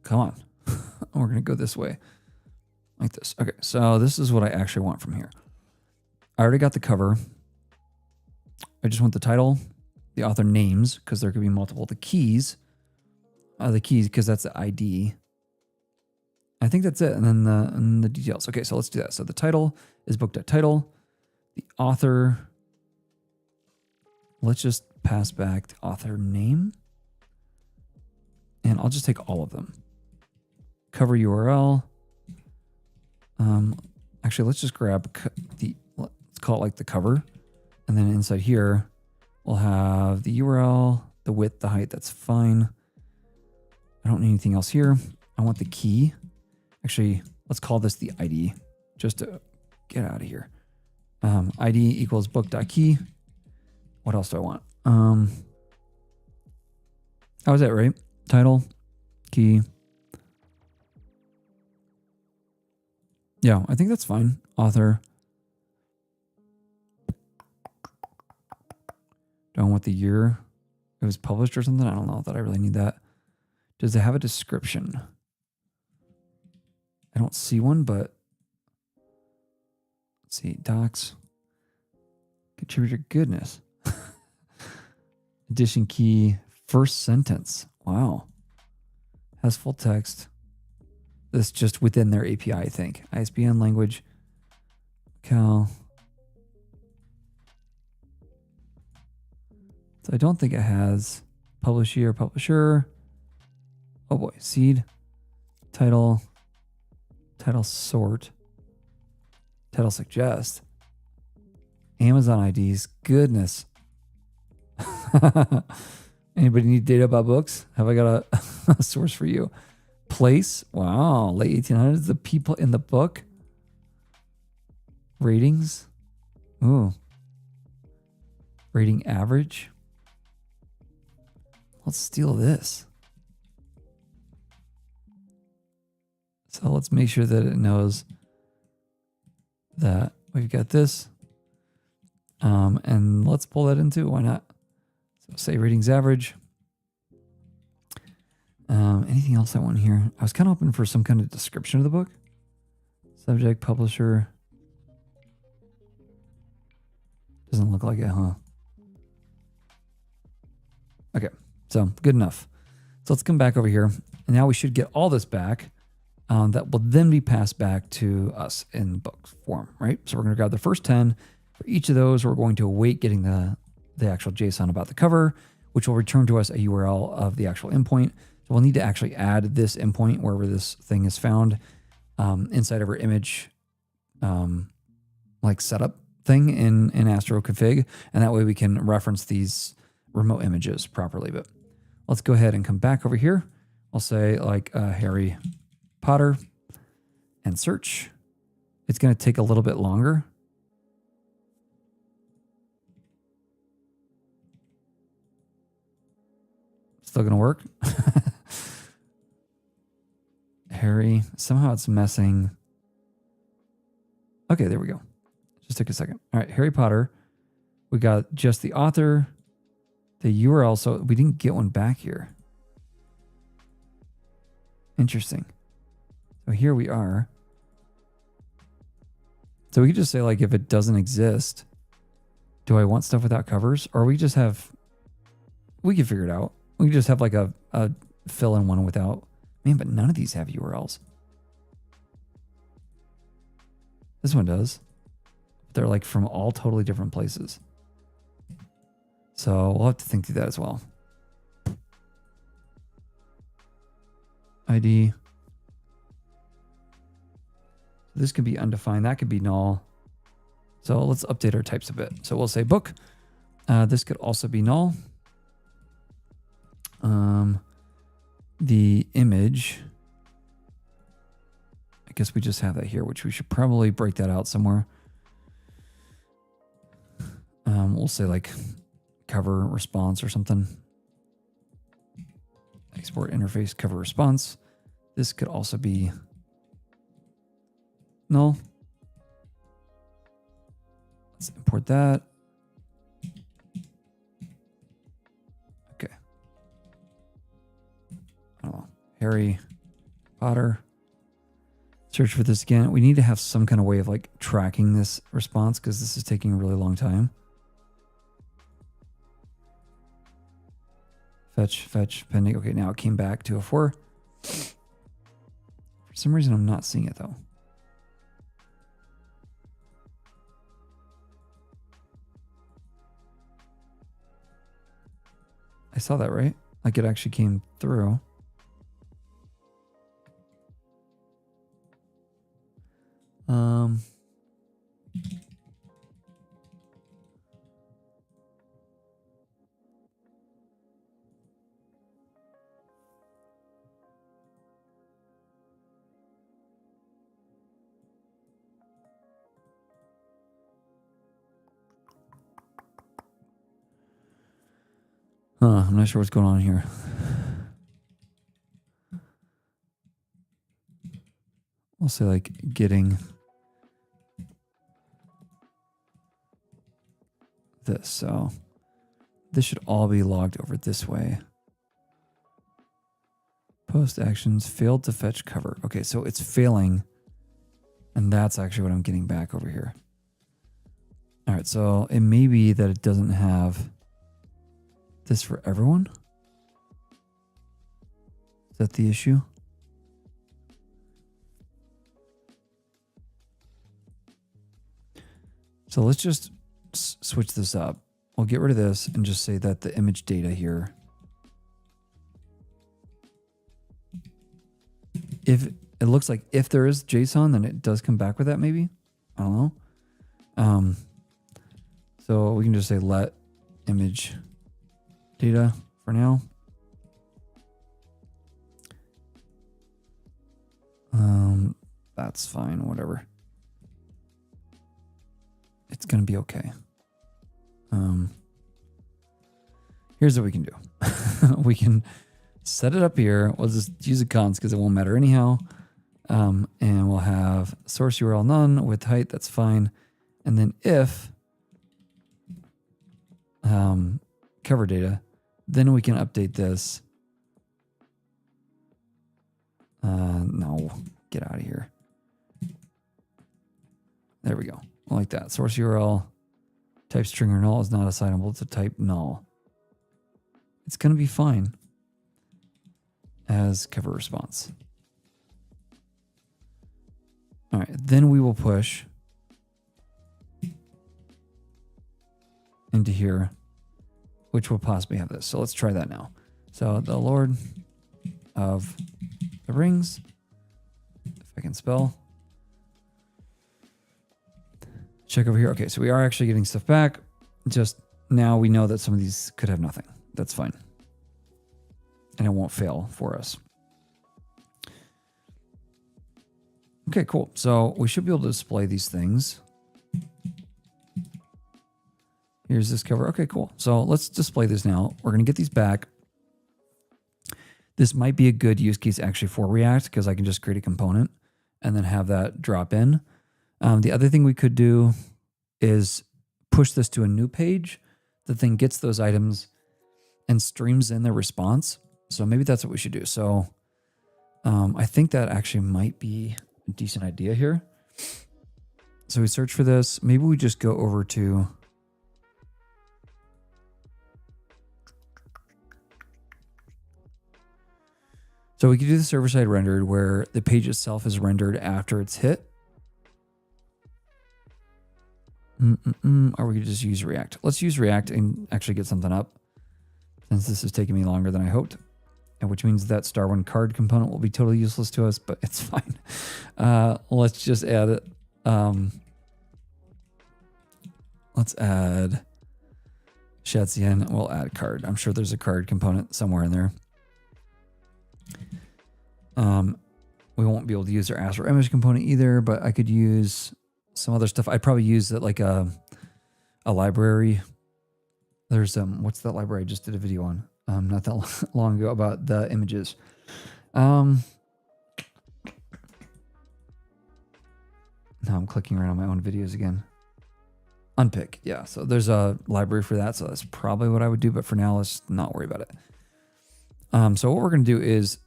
Come on. We're going to go this way. Like this. Okay, so this is what I actually want from here. I already got the cover. I just want the title, the author names, because there could be multiple. The keys, because that's the ID. I think that's it. And then the details. Okay, so let's do that. So the title is book.title. The author, let's just pass back the author name. And I'll just take all of them. Cover URL. Actually, let's just grab let's call it like the cover. And then inside here, we'll have the URL, the width, the height. That's fine. I don't need anything else here. I want the key. Actually, let's call this the ID just to get out of here. ID equals book.key. What else do I want? How was that, right? Title, key. Yeah, I think that's fine. Author. Do I want the year it was published or something? I don't know that I really need that. Does it have a description? I don't see one, but let's see. Docs. Contributor, goodness. Edition key, first sentence. Wow. Has full text. This just within their API, I think. ISBN language. Cal. So I don't think it has publish year, publisher. Oh boy, seed, title, title sort, title suggest, Amazon IDs. Goodness. Anybody need data about books? Have I got a source for you? Place. Wow. Late 1800s. The people in the book. Ratings. Ooh. Rating average. Let's steal this. So let's make sure that it knows that we've got this. And let's pull that into, why not? So say ratings average. Anything else I want here? I was kind of hoping for some kind of description of the book. Subject, publisher. Doesn't look like it, huh? Okay, so good enough. So let's come back over here. And now we should get all this back. That will then be passed back to us in book form, right? So we're going to grab the first 10. For each of those, we're going to await getting the actual JSON about the cover, which will return to us a URL of the actual endpoint. So we'll need to actually add this endpoint wherever this thing is found inside of our image like setup thing in Astro config. And that way we can reference these remote images properly. But let's go ahead and come back over here. I'll say like Harry Potter and search. It's going to take a little bit longer. Still going to work. Harry, somehow it's messing. Okay, there we go. Just took a second. All right, Harry Potter. We got just the author, the URL. So we didn't get one back here. Interesting. So here we are. So we could just say like, if it doesn't exist, do I want stuff without covers? Or we can figure it out. We can just have like a fill in one without. Man, but none of these have URLs. This one does. They're like from all totally different places. So we'll have to think through that as well. ID. This could be undefined. That could be null. So let's update our types a bit. So we'll say book. This could also be null. The image, I guess we just have that here, which we should probably break that out somewhere. We'll say like cover response or something. Export interface cover response. This could also be null. Let's import that. Okay. Oh, Harry Potter. Search for this again. We need to have some kind of way of like tracking this response because this is taking a really long time. Fetch, pending. Okay, now it came back to a 4. For For some reason, I'm not seeing it though. I saw that, right? Like it actually came through. I'm not sure what's going on here. I'll say like getting this. So this should all be logged over this way. Post actions failed to fetch cover. Okay, so it's failing. And that's actually what I'm getting back over here. All right, so it may be that it doesn't have this for everyone. Is that the issue? So let's just switch this up. We'll get rid of this and just say that the image data here, if it looks like if there is JSON, then it does come back with that maybe. I don't know. So we can just say let image data for now. That's fine, whatever. It's going to be okay. Here's what we can do. We can set it up here. We'll just use a const because it won't matter anyhow. And we'll have source URL none with height. That's fine. And then if cover data, then we can update this. No, get out of here. There we go. Like that. Source URL type string or null is not assignable to type null. It's going to be fine as cover response. All right. Then we will push into here, which will possibly have this. So let's try that now. So the Lord of the Rings, if I can spell. Check over here. Okay, so we are actually getting stuff back. Just now we know that some of these could have nothing. That's fine. And it won't fail for us. Okay, cool. So we should be able to display these things. Here's this cover. Okay, cool. So let's display this now. We're going to get these back. This might be a good use case actually for React because I can just create a component and then have that drop in. The other thing we could do is push this to a new page. The thing gets those items and streams in their response. So maybe that's what we should do. So I think that actually might be a decent idea here. So we search for this. Maybe we just go over to so we could do the server-side rendered where the page itself is rendered after it's hit. Or we could just use React. Let's use React and actually get something up, since this is taking me longer than I hoped, and which means that star1 card component will be totally useless to us, but it's fine. Let's just add it. Let's add Shatsian. We'll add card. I'm sure there's a card component somewhere in there. We won't be able to use our Astro image component either, but I could use some other stuff. I'd probably use it like a library. There's what's that library I just did a video on not that long ago about the images. Now I'm clicking around on my own videos again. Unpick, yeah. So there's a library for that. So that's probably what I would do. But for now, let's not worry about it. So what we're going to do is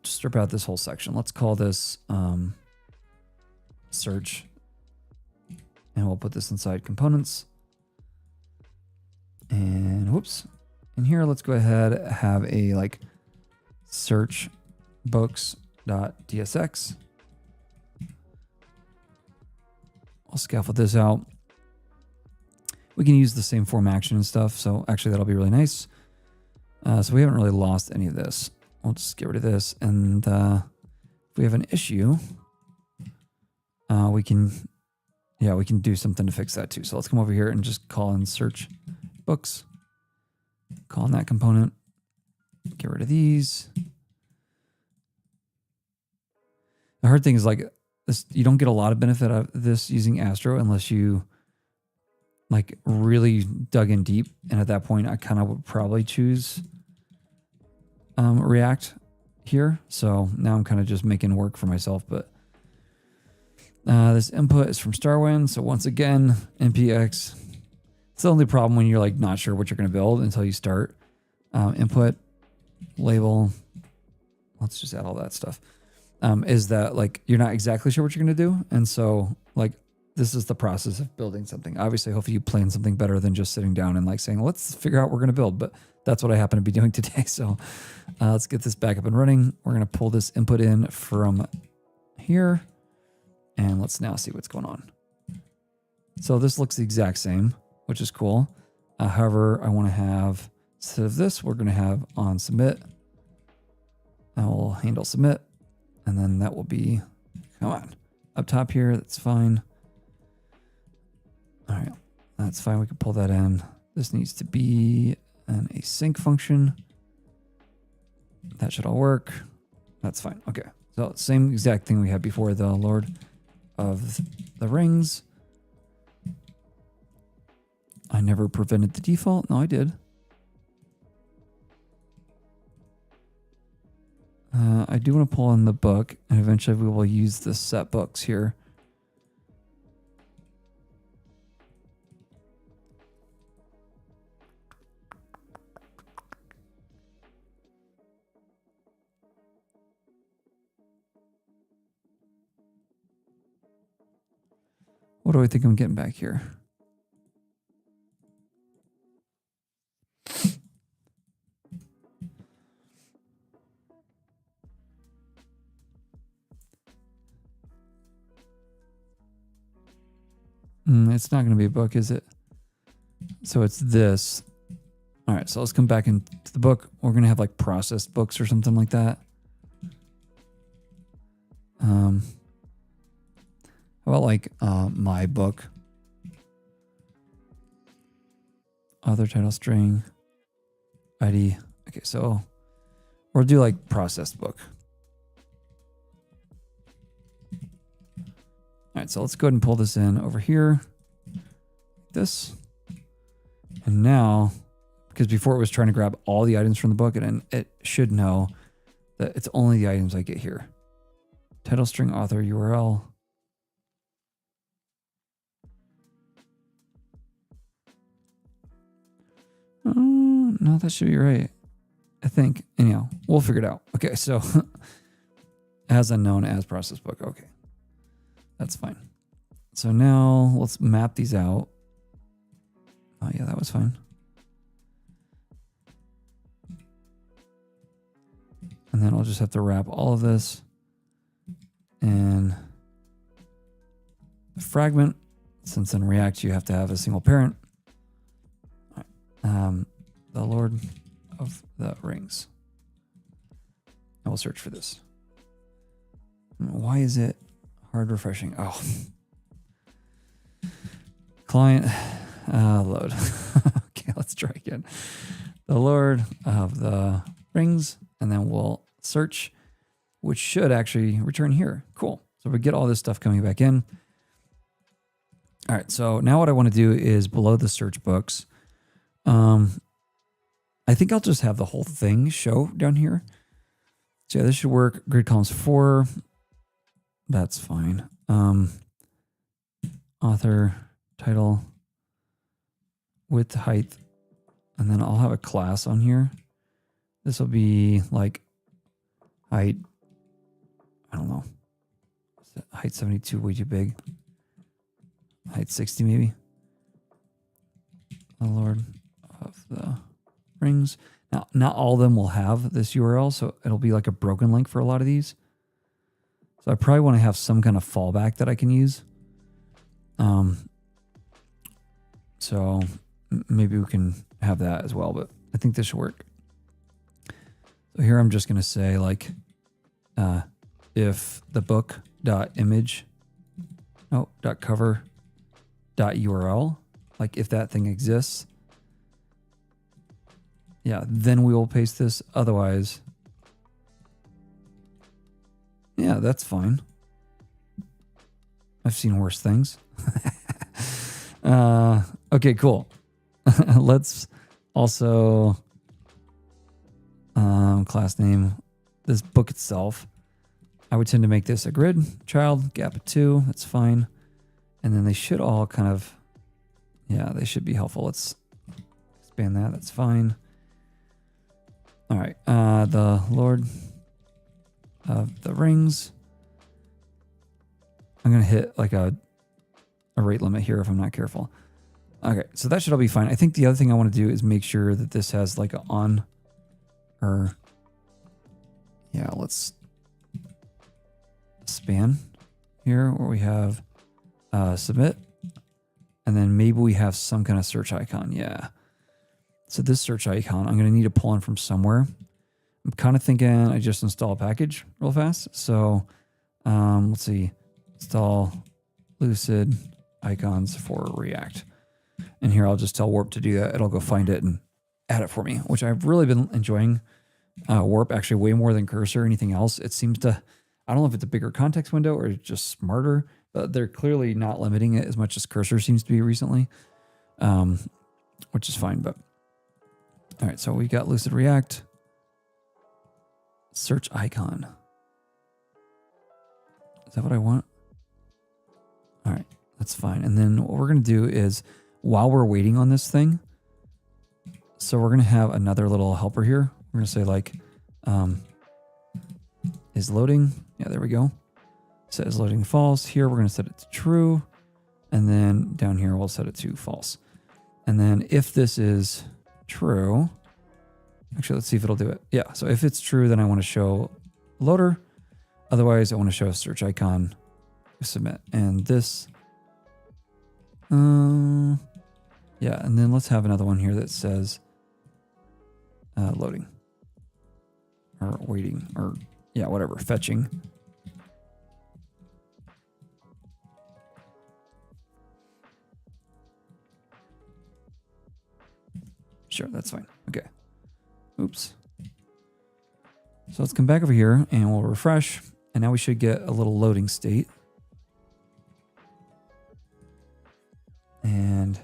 strip out this whole section. Let's call this search. And we'll put this inside components. And whoops. In here, let's go ahead have a like search books.tsx. I'll scaffold this out. We can use the same form action and stuff. So actually that'll be really nice. So we haven't really lost any of this. We'll just get rid of this. And if we have an issue, we can do something to fix that too. So let's come over here and just call in search books. Call in that component. Get rid of these. The hard thing is like this, you don't get a lot of benefit out of this using Astro unless you like really dug in deep. And at that point, I kind of would probably choose React here. So now I'm kind of just making work for myself. But this input is from Tailwind. So once again, npx. It's the only problem when you're like not sure what you're going to build until you start. Input, label. Let's just add all that stuff. Is that like you're not exactly sure what you're going to do. And so like this is the process of building something. Obviously, hopefully you plan something better than just sitting down and like saying, let's figure out what we're going to build. But that's what I happen to be doing today. So let's get this back up and running. We're going to pull this input in from here. And let's now see what's going on. So this looks the exact same, which is cool. However, I want to have, instead of this, we're going to have on submit. And we'll handle submit. And then that will be, come on, up top here. That's fine. All right, that's fine. We can pull that in. This needs to be an async function. That should all work. That's fine. Okay, so same exact thing we had before, the Lord of the Rings. I never prevented the default. No, I did. I do want to pull in the book, and eventually we will use the set books here. What do I think I'm getting back here? It's not going to be a book, is it? So it's this. All right, so let's come back into the book. We're going to have like processed books or something like that. How about like my book? Author, title, string, ID. Okay, so we'll do like processed book. All right, so let's go ahead and pull this in over here. This. And now, because before it was trying to grab all the items from the book, and it should know that it's only the items I get here. Title, string, author, URL. No, that should be right. I think. Anyhow, we'll figure it out. Okay, so as unknown as process book. Okay. That's fine. So now let's map these out. Oh yeah, that was fine. And then I'll just have to wrap all of this in a fragment. Since in React you have to have a single parent. All right. The Lord of the Rings. I will search for this. Why is it hard refreshing? Oh. Client load. Okay, let's try again. The Lord of the Rings, and then we'll search, which should actually return here. Cool. So we get all this stuff coming back in. All right, so now what I want to do is below the search books. I think I'll just have the whole thing show down here. So yeah, this should work. Grid columns 4. That's fine. Author, title, width, height, and then I'll have a class on here. This will be like height, I don't know. Height 72, way too big. Height 60 maybe. The Lord of the Rings. Now, not all of them will have this URL, so it'll be like a broken link for a lot of these. So I probably want to have some kind of fallback that I can use. So maybe we can have that as well, but I think this should work. So here I'm just going to say like, if the book dot image, no, dot cover dot URL, like if that thing exists, yeah, then we will paste this. Otherwise, yeah, that's fine. I've seen worse things. Okay, cool. Let's also class name this book itself. I would tend to make this a grid child, gap of 2. That's fine. And then they should all kind of, yeah, they should be helpful. Let's expand that. That's fine. All right. The Lord of the Rings. I'm going to hit like a rate limit here if I'm not careful. Okay, so that should all be fine. I think the other thing I want to do is make sure that this has like an on or, yeah, let's span here where we have submit. And then maybe we have some kind of search icon. Yeah. So this search icon, I'm going to need to pull in from somewhere. I'm kind of thinking I just install a package real fast. So let's see, install Lucid icons for React. And here I'll just tell Warp to do that. It'll go find it and add it for me, which I've really been enjoying. Warp actually way more than Cursor or anything else. It seems to, I don't know if it's a bigger context window or it's just smarter, but they're clearly not limiting it as much as Cursor seems to be recently, which is fine. But all right, so we got Lucid React, search icon. Is that what I want? All right, that's fine. And then what we're going to do is while we're waiting on this thing, so we're going to have another little helper here. We're going to say like, is loading. Yeah, there we go. Set is loading false. Here we're going to set it to true. And then down here we'll set it to false. And then if this is true, actually let's see if it'll do it. Yeah, so if it's true, then I want to show loader. Otherwise I want to show a search icon, submit. And this, yeah, and then let's have another one here that says loading or waiting or yeah, whatever, fetching. Sure, that's fine. Okay. Oops. So let's come back over here and we'll refresh. And now we should get a little loading state. And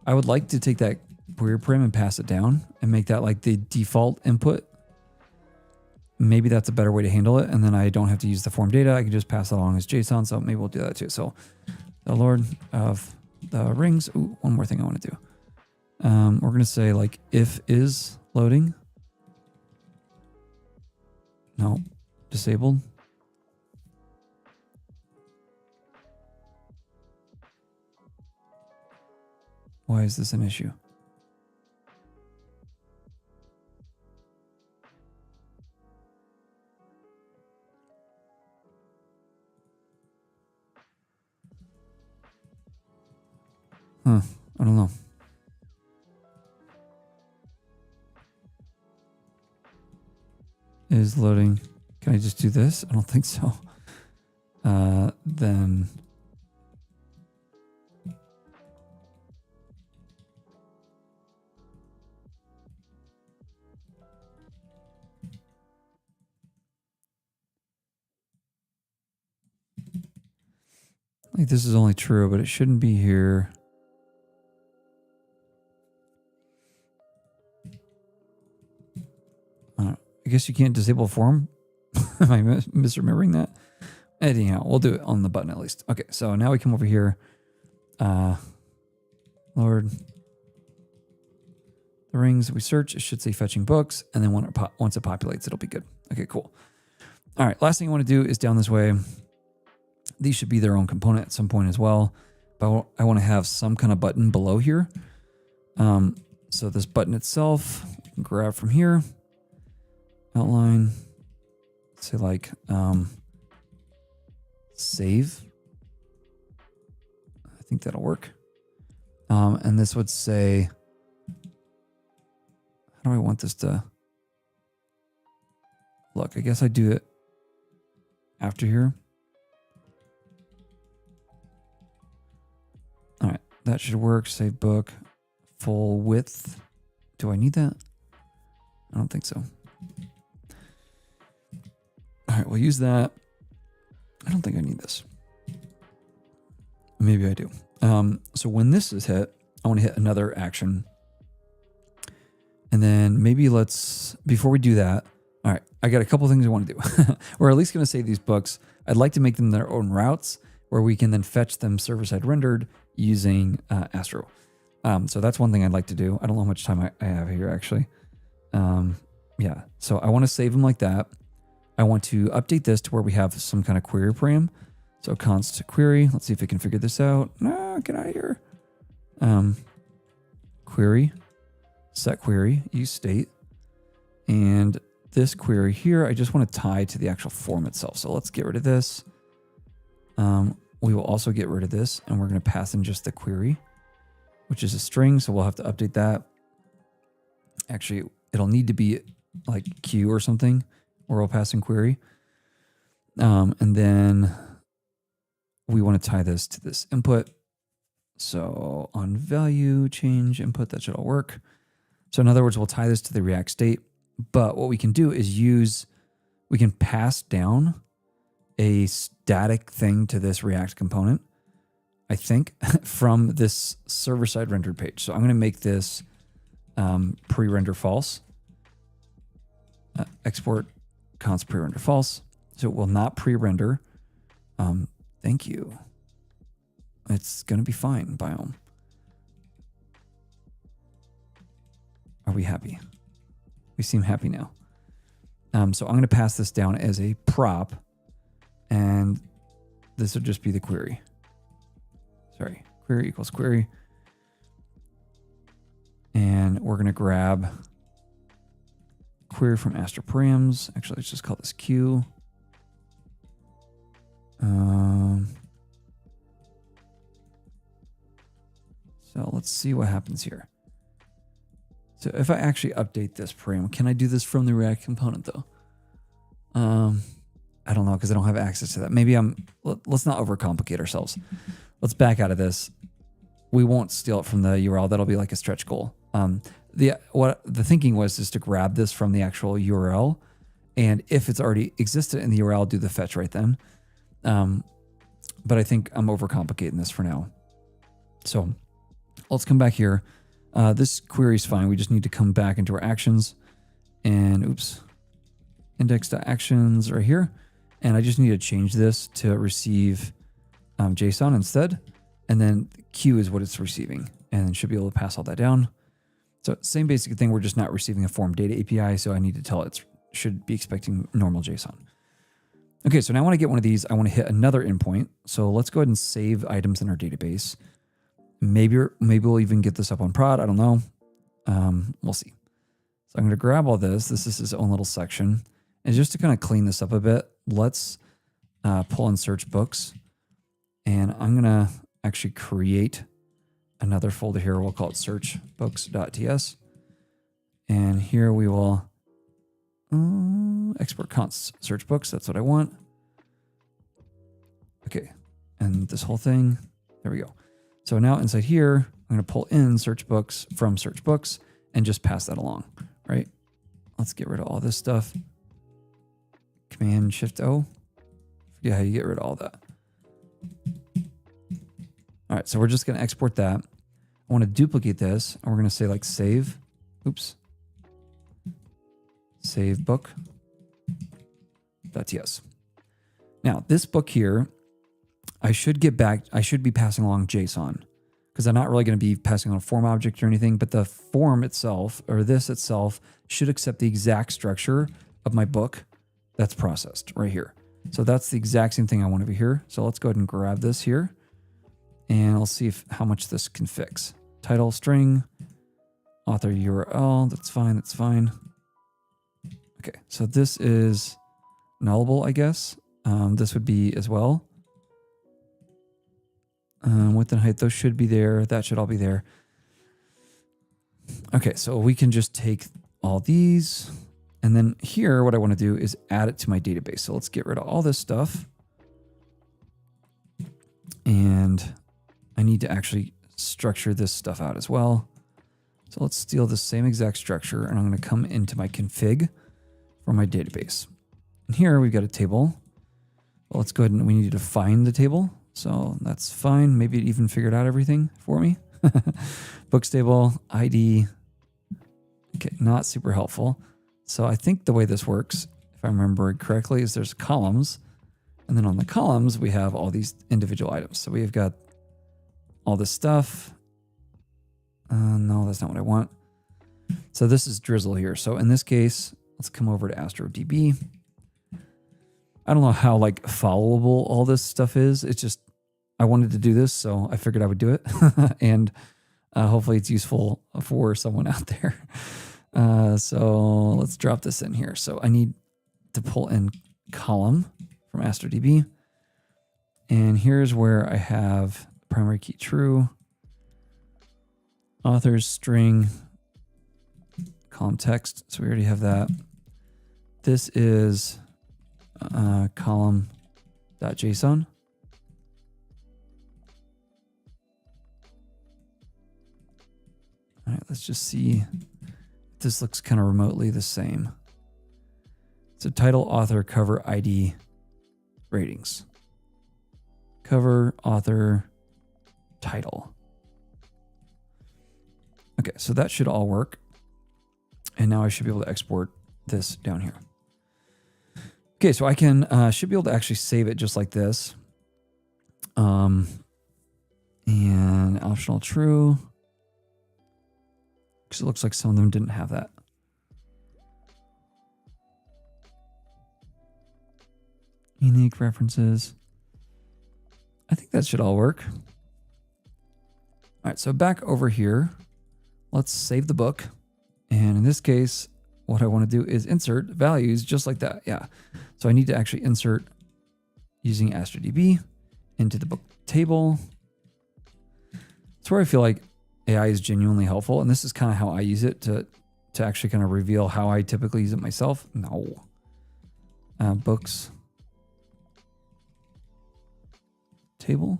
I would like to take that query param and pass it down and make that like the default input. Maybe that's a better way to handle it. And then I don't have to use the form data. I can just pass it along as JSON. So maybe we'll do that too. So the Lord of the Rings. Ooh, one more thing I want to do. We're going to say like if is loading. No, disabled. Why is this an issue? Huh, I don't know. Is loading. Can I just do this? I don't think so. Then like this is only true, but it shouldn't be here. I guess you can't disable form. Am I misremembering that? Anyhow, we'll do it on the button at least. Okay, so now we come over here. Lord, the Rings, we search, it should say fetching books. And then once it populates, it'll be good. Okay, cool. All right, last thing I want to do is down this way. These should be their own component at some point as well. But I want to have some kind of button below here. So this button itself, you can grab from here. Outline, say like save. think that'll work. And this would say, how do I want this to look? I guess I do it after here. All right, that should work. Save book, full width. Do I need that? I don't think so. All right, we'll use that. I don't think I need this. Maybe I do. So when this is hit, I want to hit another action. And then maybe before we do that, all right, I got a couple things I want to do. We're at least going to save these books. I'd like to make them their own routes where we can then fetch them server-side rendered using Astro. So that's one thing I'd like to do. I don't know how much time I have here, actually. Yeah, so I want to save them like that. I want to update this to where we have some kind of query param. So const query. Let's see if we can figure this out. No, get out of here. Query, set query, use state. And this query here, I just want to tie to the actual form itself. So let's get rid of this. We will also get rid of this, and we're going to pass in just the query, which is a string. So we'll have to update that. Actually, it'll need to be like Q or something, or we'll pass in query. And then we want to tie this to this input. So on value, change input, that should all work. So in other words, we'll tie this to the React state. But what we can do is we can pass down a static thing to this React component, I think, from this server-side rendered page. So I'm going to make this pre-render false. Export const pre-render false. So it will not pre-render. Thank you. It's going to be fine, biome. Are we happy? We seem happy now. So I'm going to pass this down as a prop, and this will just be the query. Sorry, query equals query. And we're going to grab query from Astro params. Actually, let's just call this Q. So let's see what happens here. So if I actually update this param, can I do this from the React component though? I don't know, because I don't have access to that. Maybe let's not overcomplicate ourselves. Let's back out of this. We won't steal it from the URL. That'll be like a stretch goal. The thinking was is to grab this from the actual URL, and if it's already existed in the URL, do the fetch right then. But I think I'm overcomplicating this for now. So let's come back here. This query is fine. We just need to come back into our actions and index.actions right here. And I just need to change this to receive JSON instead. And then Q is what it's receiving, and should be able to pass all that down. So same basic thing. We're just not receiving a form data API. So I need to tell it should be expecting normal JSON. Okay, so now I want to get one of these. I want to hit another endpoint. So let's go ahead and save items in our database. Maybe we'll even get this up on prod. I don't know. We'll see. So I'm going to grab all this. This is his own little section. And just to kind of clean this up a bit, let's pull in search books. And I'm going to actually create another folder here. We'll call it searchbooks.ts. And here we will export const search books. That's what I want. Okay. And this whole thing, there we go. So now inside here, I'm going to pull in search books from search books and just pass that along, right? Let's get rid of all this stuff. Command Shift O. Forget how you get rid of all that. All right, so we're just going to export that. I want to duplicate this, and we're going to say like save. Oops. Save book.ts. Now, this book here, I should be passing along JSON, because I'm not really going to be passing on a form object or anything, but the form itself, or this itself, should accept the exact structure of my book that's processed right here. So that's the exact same thing I want over here. So let's go ahead and grab this here, and I'll see how much this can fix. Title string, author URL, that's fine, that's fine. Okay, so this is nullable, I guess. This would be as well. Width and height, those should be there. That should all be there. Okay, so we can just take all these. And then here, what I want to do is add it to my database. So let's get rid of all this stuff. And I need to actually structure this stuff out as well. So let's steal the same exact structure, and I'm going to come into my config for my database. And here we've got a table. Well, let's go ahead and we need to find the table. So that's fine. Maybe it even figured out everything for me. Books table, ID. Okay, not super helpful. So I think the way this works, if I remember it correctly, is there's columns. And then on the columns, we have all these individual items. So we've got all this stuff. No, that's not what I want. So this is drizzle here. So in this case, let's come over to Astro DB. I don't know how like followable all this stuff is. It's just, I wanted to do this, so I figured I would do it. And hopefully it's useful for someone out there. So let's drop this in here. So I need to pull in column from Astro DB. And here's where I have primary key true, author's string, column text. So we already have that. This is column.json. All right, let's just see if this looks kind of remotely the same. So title, author, cover, ID, ratings. Cover, author, title. Okay, so that should all work. And now I should be able to export this down here. Okay, so I can should be able to actually save it just like this. And optional true. Because it looks like some of them didn't have that. Unique references. I think that should all work. All right, so back over here, let's save the book. And in this case, what I want to do is insert values just like that. Yeah. So I need to actually insert using AstroDB into the book table. It's where I feel like AI is genuinely helpful. And this is kind of how I use it to actually kind of reveal how I typically use it myself. No. Books. Table.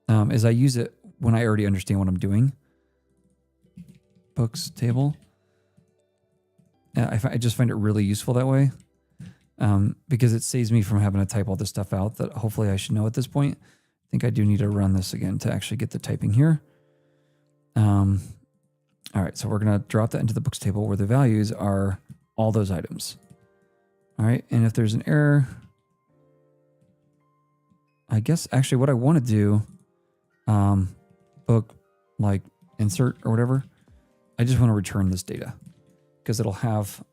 Is I use it when I already understand what I'm doing. Books table. I just find it really useful that way. Because it saves me from having to type all this stuff out that hopefully I should know at this point. I think I do need to run this again to actually get the typing here. All right, so we're going to drop that into the books table where the values are all those items. All right, and if there's an error, I guess actually what I want to do, book like insert or whatever, I just want to return this data because it'll have,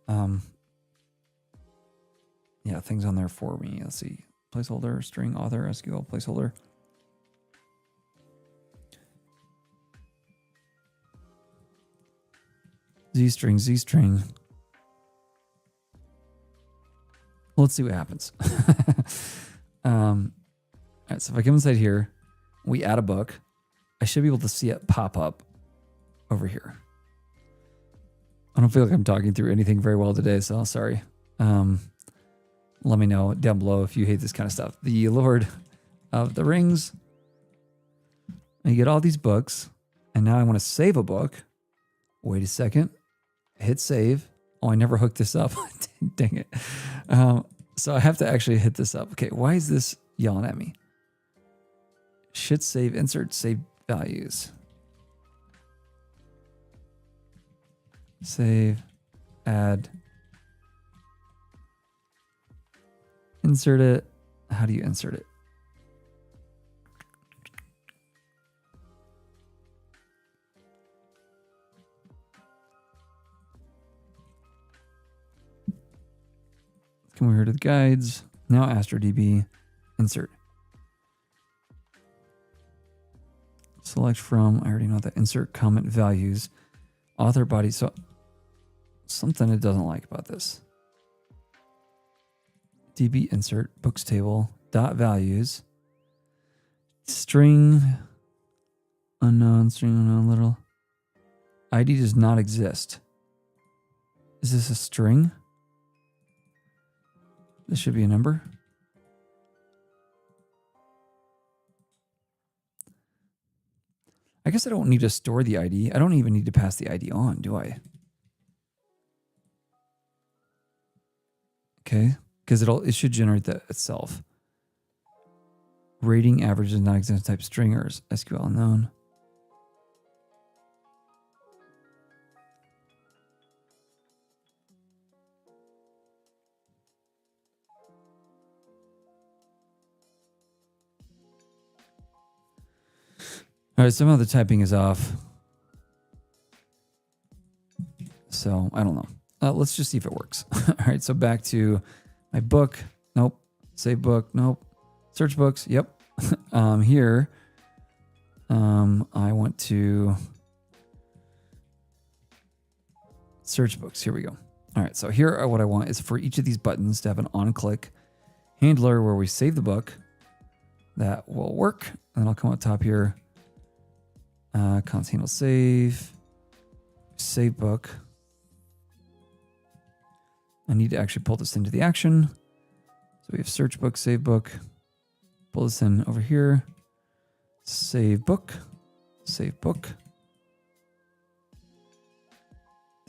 things on there for me. Let's see, placeholder, string, author, SQL, placeholder. Z string. Let's see what happens. All right, so if I come inside here, we add a book. I should be able to see it pop up over here. I don't feel like I'm talking through anything very well today, so sorry. Let me know down below if you hate this kind of stuff. The Lord of the Rings. I get all these books, and now I want to save a book. Wait a second. Hit save. Oh, I never hooked this up. Dang it. So I have to actually hit this up. Okay, why is this yelling at me? Should save, insert, save values. Save, add, insert it. How do you insert it? Come over here to the guides. Now AstroDB, insert. Select from, I already know that, insert comment values, author body. So something it doesn't like about this. DB insert books table dot values. String unknown, string unknown little. ID does not exist. Is this a string? This should be a number. I guess I don't need to store the ID. I don't even need to pass the ID on, do I? Okay, because it should generate that itself. Rating average does not exist type string or SQL unknown. All right, somehow the typing is off. So I don't know. Let's just see if it works. All right, so back to my book. Nope. Save book. Nope. Search books. Yep. Here, I want to search books. Here we go. All right, so here what I want is for each of these buttons to have an on-click handler where we save the book. That will work. And I'll come up top here. Const handle save book. I need to actually pull this into the action. So we have search book, save book. Pull this in over here. Save book. Save book.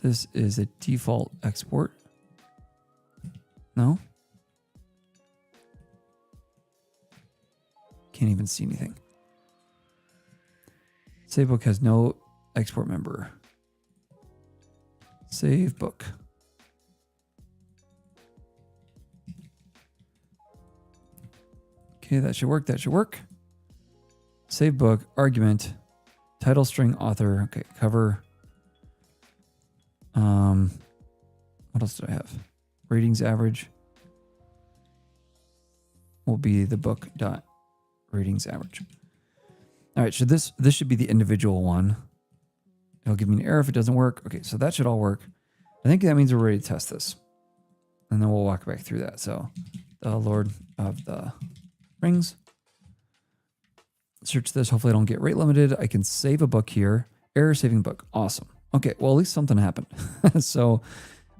This is a default export. No? Can't even see anything. Save book has no export member. Save book. Okay, that should work. That should work. Save book, argument, title string, author. Okay, cover. What else did I have? Ratings average will be the book dot ratings average. All right, so this should be the individual one. It'll give me an error if it doesn't work. Okay, so that should all work. I think that means we're ready to test this. And then we'll walk back through that. So the Lord of the Rings. Search this. Hopefully I don't get rate limited. I can save a book here. Error saving book. Awesome. Okay, well, at least something happened. So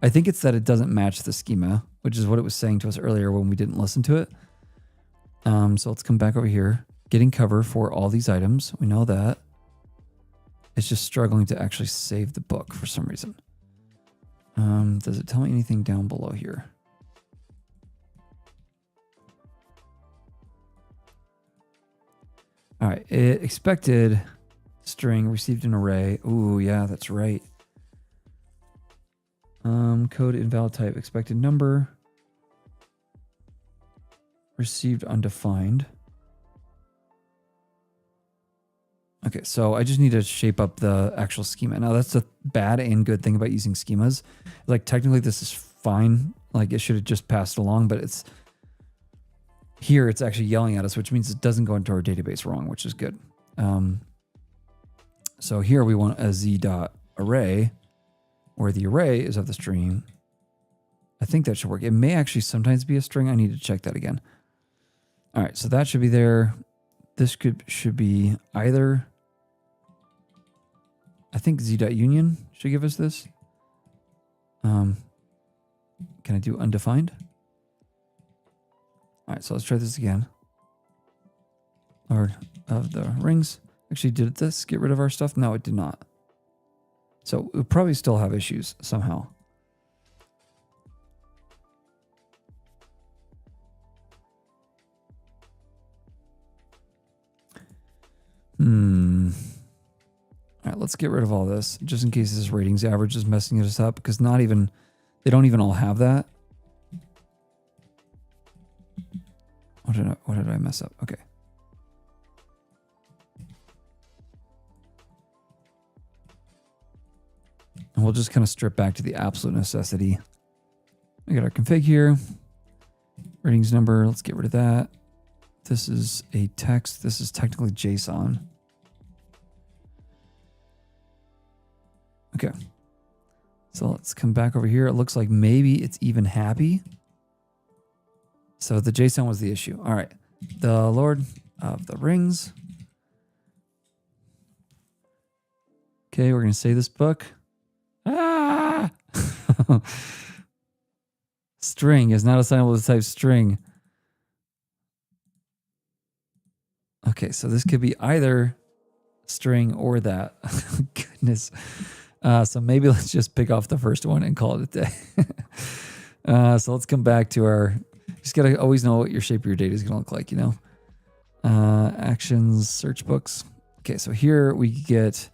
I think it's that it doesn't match the schema, which is what it was saying to us earlier when we didn't listen to it. So let's come back over here. Getting cover for all these items. We know that. It's just struggling to actually save the book for some reason. Does it tell me anything down below here? All right, it expected string received an array. Ooh, yeah, that's right. Code invalid type expected number. Received undefined. Okay, so I just need to shape up the actual schema. Now that's a bad and good thing about using schemas. Like technically this is fine. Like it should have just passed along, but it's here it's actually yelling at us, which means it doesn't go into our database wrong, which is good. So here we want a z.array where the array is of the string. I think that should work. It may actually sometimes be a string. I need to check that again. All right, so that should be there. This should be either, I think z.union should give us this. Can I do undefined? All right, so let's try this again. Lord of the Rings. Actually, did this get rid of our stuff? No, it did not. So we'll probably still have issues somehow. All right, let's get rid of all this just in case this ratings average is messing us up because they don't even all have that. What did I mess up? Okay. And we'll just kind of strip back to the absolute necessity. We got our config here. Ratings number, let's get rid of that. This is a text. This is technically JSON. Okay. So let's come back over here. It looks like maybe it's even happy. So the JSON was the issue. All right. The Lord of the rings. Okay, we're going to say this book. Ah! String is not assignable to type string. Okay, so this could be either string or that. Goodness. So maybe let's just pick off the first one and call it a day. So let's come back to our, just got to always know what your shape of your data is going to look like, you know. Actions, search books. Okay, so here we get,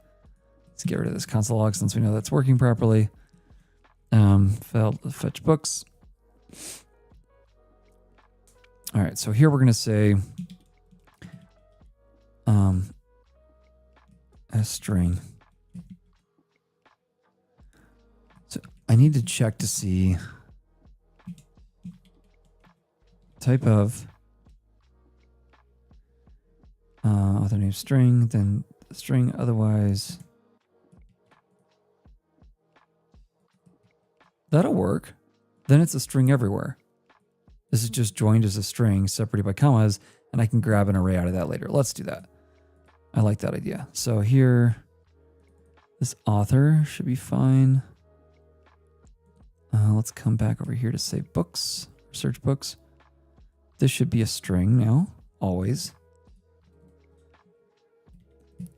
let's get rid of this console log since we know that's working properly. Fetch books. All right, so here we're going to say a string. So I need to check to see type of author name string, then string, otherwise. That'll work. Then it's a string everywhere. This is just joined as a string separated by commas, and I can grab an array out of that later. Let's do that. I like that idea. So here, this author should be fine. Let's come back over here to say books, search books. This should be a string now, always.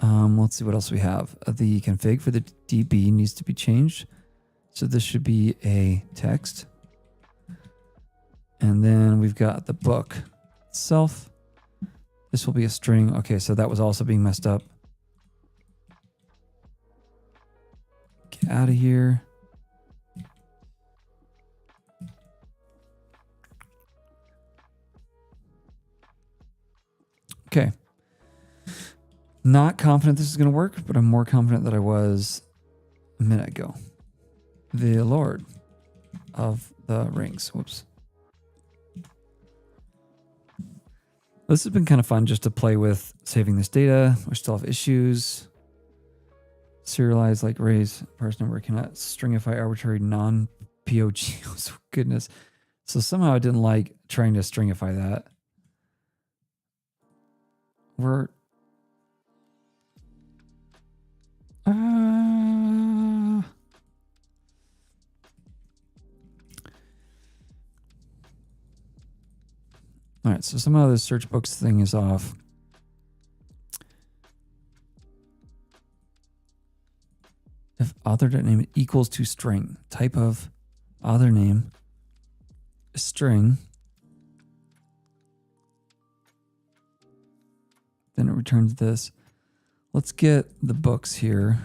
Let's see what else we have. The config for the DB needs to be changed. So this should be a text. And then we've got the book itself. This will be a string. Okay, so that was also being messed up. Get out of here. Okay. Not confident this is going to work, but I'm more confident that I was a minute ago. The Lord of the Rings. Whoops. This has been kind of fun just to play with saving this data. We still have issues. Serialize like arrays. Parse number cannot stringify arbitrary non-POG. Oh, goodness. So somehow I didn't like trying to stringify that. We're... All right, so somehow this search books thing is off. If author.name equals to string, type of author name is string, then it returns this. Let's get the books here.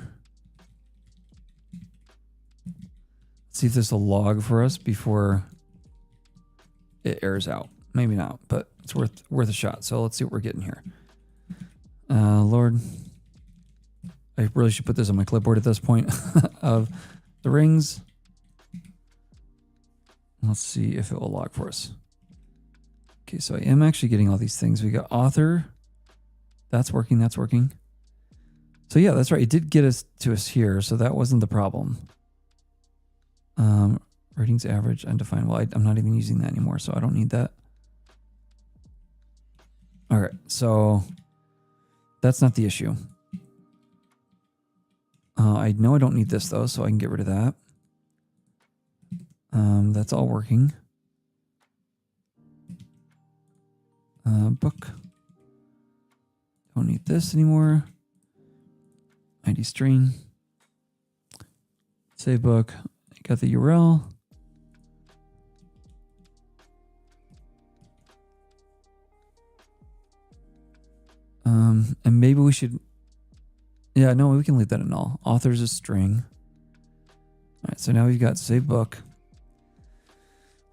Let's see if this will log for us before it errors out. Maybe not, but it's worth a shot. So let's see what we're getting here. Lord, I really should put this on my clipboard at this point of the rings. Let's see if it will log for us. Okay, so I am actually getting all these things. We got author. That's working. That's working. So yeah, that's right. It did get us to us here, so that wasn't the problem. Ratings average undefined. Well, I'm not even using that anymore, so I don't need that. All right, so that's not the issue. I know I don't need this though, so I can get rid of that. That's all working. Book. Don't need this anymore. ID string. Save book. Got the URL. And maybe we should, yeah, no, we can leave that in all. Author's a string. All right, so now we've got save book.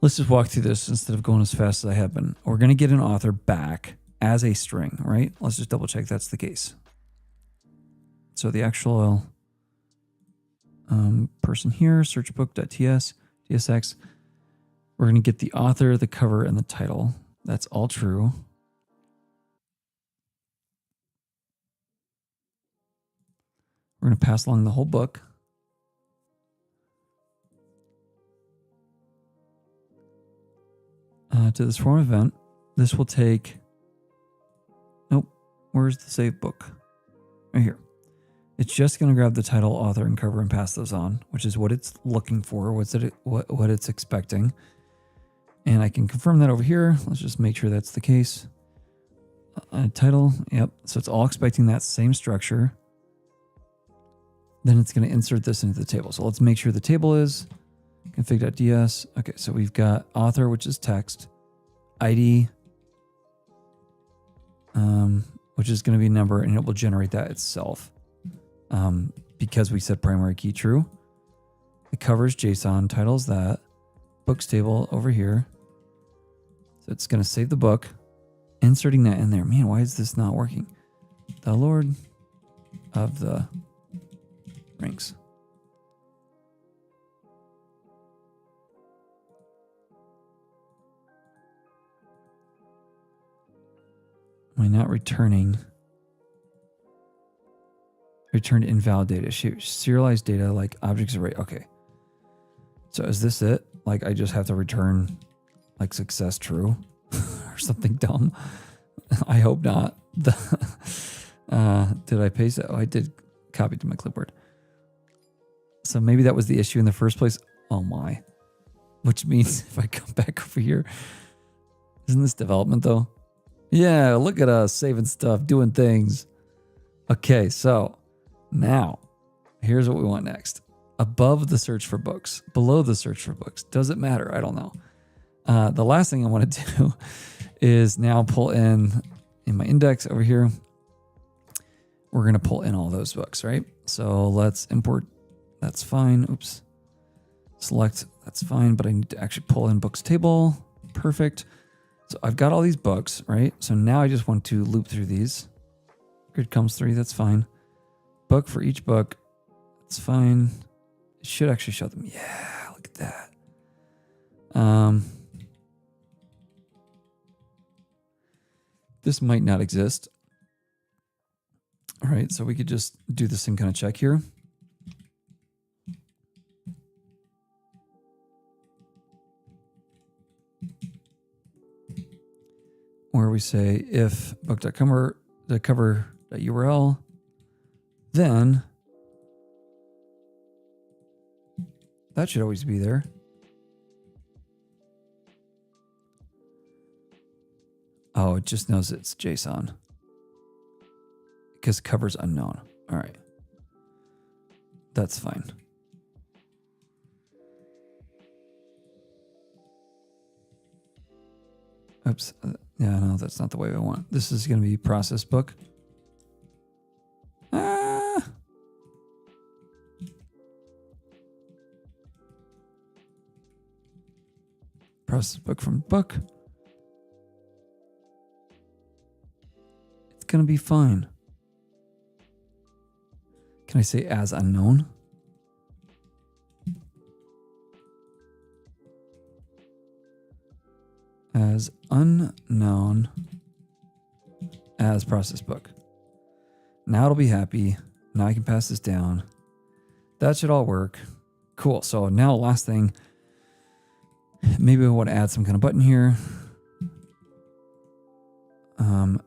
Let's just walk through this instead of going as fast as I have been. We're going to get an author back as a string, right? Let's just double check that's the case. So the actual person here, searchbook.ts, tsx, we're going to get the author, the cover, and the title. That's all true. We're going to pass along the whole book. To this form event. This will take Where's the save book? Right here. It's just going to grab the title, author, and cover and pass those on, which is what it's looking for, what it's expecting. And I can confirm that over here. Let's just make sure that's the case. Title, yep. So it's all expecting that same structure. Then it's going to insert this into the table. So let's make sure the table is config.ds. Okay, so we've got author, which is text, ID, which is going to be a number, and it will generate that itself because we set primary key true. It covers JSON, titles that, books table over here. So it's going to save the book, inserting that in there. Man, why is this not working? The Lord of the Rings. Am I not returning? Returned invalid data. Serialized data like objects array. Okay. So is this it? Like I just have to return like success true or something dumb? I hope not. Did I paste it? Oh, I did copy to my clipboard. So maybe that was the issue in the first place. Oh my. Which means if I come back over here, isn't this development though? Yeah, look at us saving stuff, doing things. Okay, so now here's what we want next. Above the search for books, below the search for books. Does it matter? I don't know. The last thing I want to do is now pull in my index over here. We're going to pull in all those books, right? So let's import. That's fine. Oops. Select. That's fine. But I need to actually pull in books table. Perfect. So I've got all these books, right? So now I just want to loop through these. Grid comes 3. That's fine. Book for each book. That's fine. It should actually show them. Yeah, look at that. This might not exist. All right, so we could just do the same kind of check here. Where we say if book.cover the cover.url, then that should always be there. Oh, it just knows it's JSON because cover's unknown. All right, that's fine. Oops. Yeah, no, that's not the way I want. This is going to be process book. Process book from book. It's going to be fine. Can I say as unknown? As unknown as process book. Now it'll be happy. Now I can pass this down. That should all work. Cool. So now last thing, maybe I want to add some kind of button here.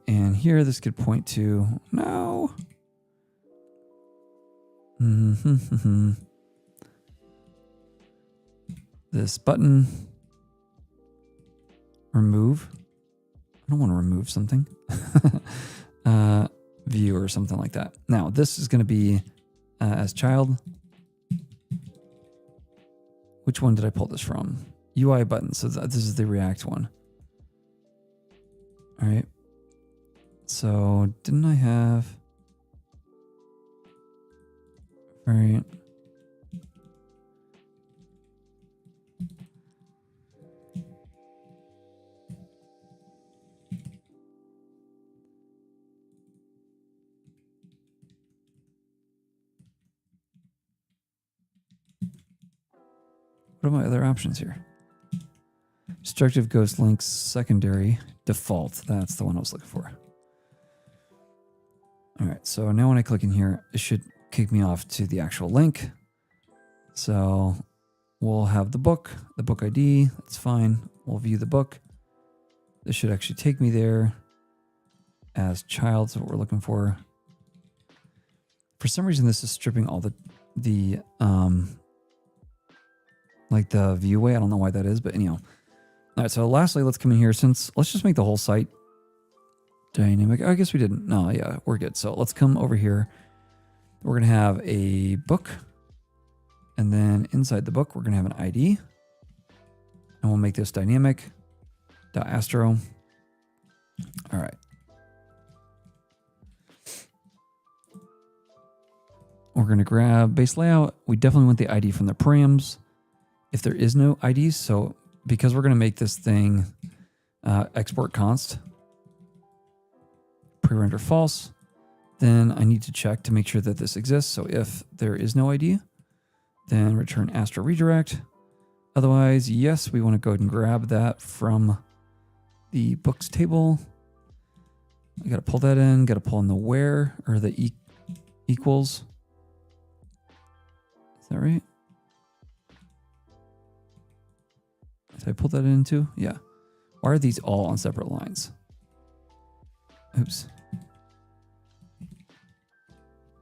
And here this could point to no. This button. Remove. I don't want to remove something. View or something like that. Now this is going to be as child. Which one did I pull this from? UI button. So this is the React one. All right. So didn't I have variant? What are my other options here? Destructive ghost links secondary default. That's the one I was looking for. All right, so now when I click in here, it should kick me off to the actual link. So we'll have the book ID. That's fine. We'll view the book. This should actually take me there. as child. So what we're looking for. For some reason, this is stripping all the like the view away. I don't know why that is, but anyhow. All right, so lastly, let's come in here. Let's just make the whole site dynamic. I guess we didn't. No, yeah, we're good. So let's come over here. We're going to have a book. And then inside the book, we're going to have an ID. And we'll make this dynamic. .astro. All right. We're going to grab base layout. We definitely want the ID from the params. If there is no IDs, so because we're going to make this thing export const, pre-render false, then I need to check to make sure that this exists. So if there is no ID, then return Astro redirect. Otherwise, yes, we want to go ahead and grab that from the books table. I got to pull that in, got to pull in the where or the equals. Is that right? Did I pull that in too? Yeah. Why are these all on separate lines? Oops.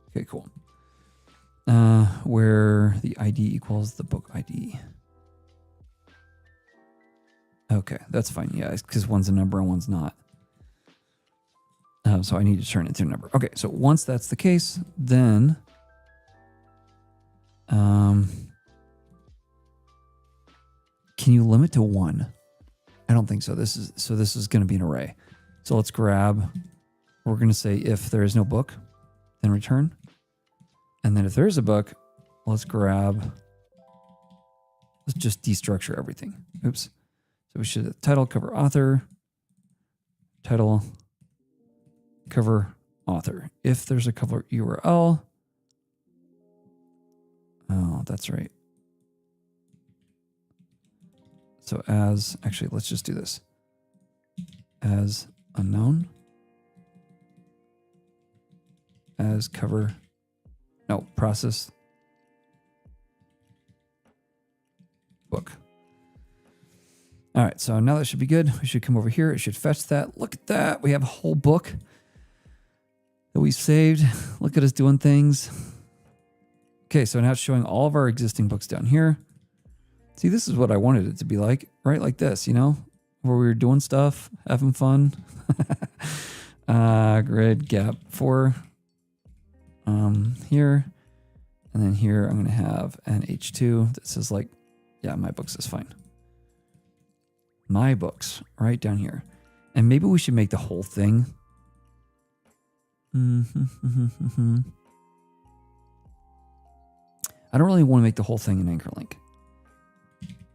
Okay, cool. Where the ID equals the book ID. Okay, that's fine. Yeah, it's because one's a number and one's not. So I need to turn it to a number. Okay, so once that's the case, then can you limit to 1? I don't think so. This is going to be an array. So let's grab. We're going to say if there is no book, then return. And then if there is a book, let's grab. Let's just destructure everything. Oops. So we should have title, cover, author. Title, cover, author. If there's a cover URL. Oh, that's right. So actually, let's just do this. As unknown. As cover. No, process. Book. All right, so now that should be good. We should come over here. It should fetch that. Look at that. We have a whole book that we saved. Look at us doing things. Okay, so now it's showing all of our existing books down here. See, this is what I wanted it to be like, right? Like this, you know, where we were doing stuff, having fun. Grid gap 4 here. And then here I'm going to have an H2 that says like, yeah, my books is fine. My books right down here. And maybe we should make the whole thing. I don't really want to make the whole thing an anchor link.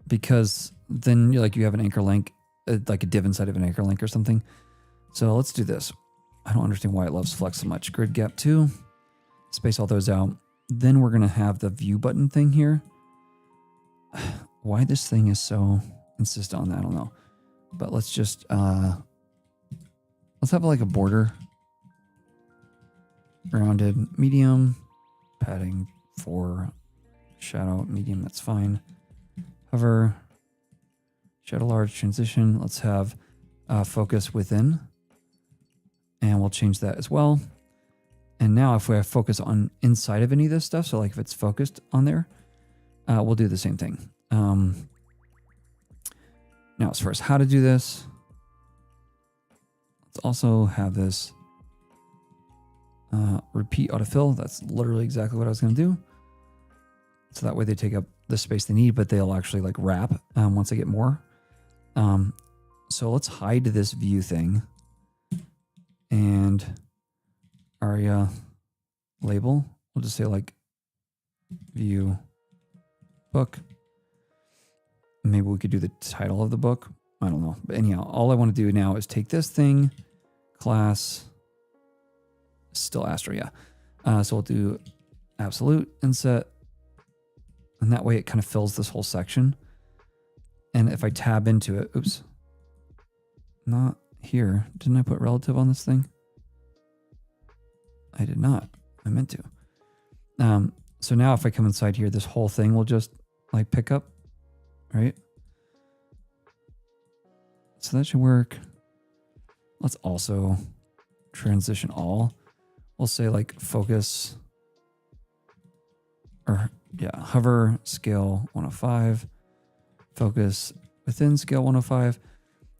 Because then you have an anchor link, like a div inside of an anchor link or something. So let's do this. I don't understand why it loves flex so much. Grid gap 2, space all those out. Then we're going to have the view button thing here. Why this thing is so insistent on that, I don't know. But let's just, let's have like a border. Rounded, medium, padding 4, shadow, medium, that's fine. Hover, shadow large, transition. Let's have focus within. And we'll change that as well. And now if we have focus on inside of any of this stuff, so like if it's focused on there, we'll do the same thing. Now as far as how to do this, let's also have this repeat autofill. That's literally exactly what I was going to do. So that way they take up the space they need, but they'll actually like wrap once they get more. So let's hide this view thing and aria label. We'll just say like view book. Maybe we could do the title of the book. I don't know. But anyhow, all I want to do now is take this thing, class, still Astro, yeah. So we'll do absolute inset. And that way it kind of fills this whole section. And if I tab into it, oops, not here. Didn't I put relative on this thing? I did not. I meant to. So now if I come inside here, this whole thing will just like pick up, right? So that should work. Let's also transition all. We'll say like focus or yeah, hover scale 105, focus within scale 105.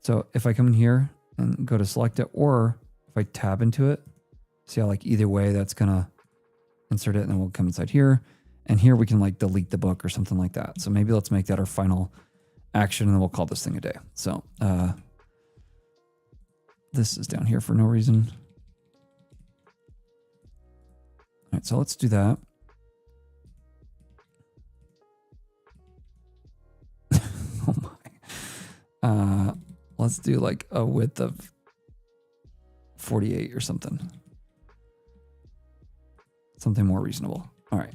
So if I come in here and go to select it, or if I tab into it, see how like either way that's gonna insert it, and then we'll come inside here. And here we can like delete the book or something like that. So maybe let's make that our final action, and then we'll call this thing a day. So this is down here for no reason. All right, so let's do that. Oh my. Let's do like a width of 48 or something. Something more reasonable. All right.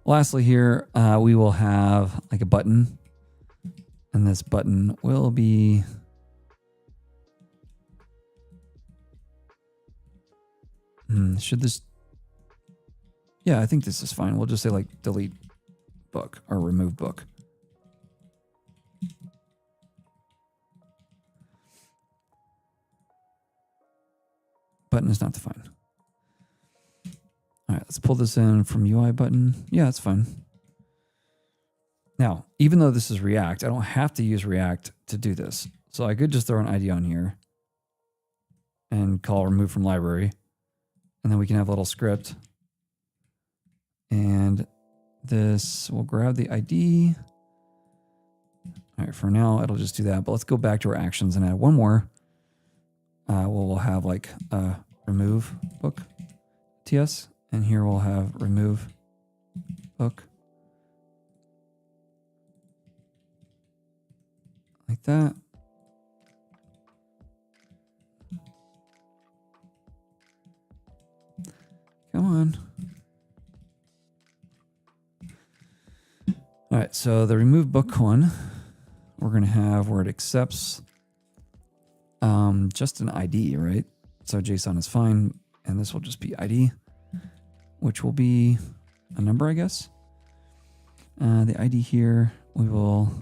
Lastly here, we will have like a button. And this button will be... should this... Yeah, I think this is fine. We'll just say like delete book or remove book. Button is not defined. All right, let's pull this in from UI button. Yeah, it's fine. Now, even though this is React, I don't have to use React to do this. So I could just throw an ID on here and call remove from library. And then we can have a little script. And this will grab the ID. All right, for now, it'll just do that. But let's go back to our actions and add one more. We'll have like remove book TS. And here we'll have remove book. Like that. Come on. All right, so the remove book one, we're going to have where it accepts just an ID, right? So JSON is fine, and this will just be ID, which will be a number, I guess. The ID here, we will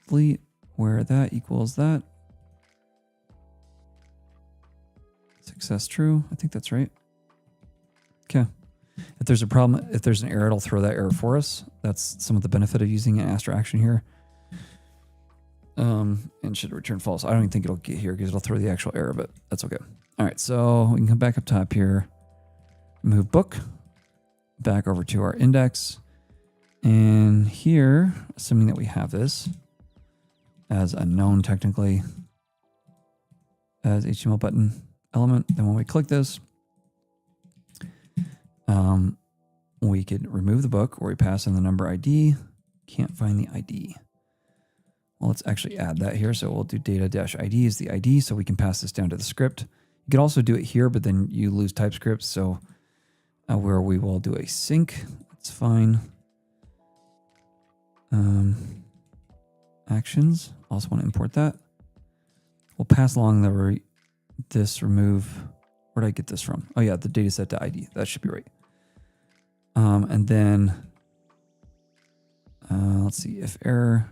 delete where that equals that. Success true. I think that's right. Okay. If there's a problem, if there's an error, it'll throw that error for us. That's some of the benefit of using an Astro action here. And should return false. I don't even think it'll get here because it'll throw the actual error, but that's okay. All right, so we can come back up top here, move book, back over to our index. And here, assuming that we have this as a known technically as HTML button element, then when we click this, we could remove the book or we pass in the number ID. Can't find the ID. Well, let's actually add that here. So we'll do data-id is the ID, so we can pass this down to the script. You could also do it here, but then you lose TypeScript. So where we will do a sync, that's fine. Actions, also want to import that. We'll pass along this remove. Where did I get this from? Oh yeah, the dataset.id. That should be right. And then let's see, if error,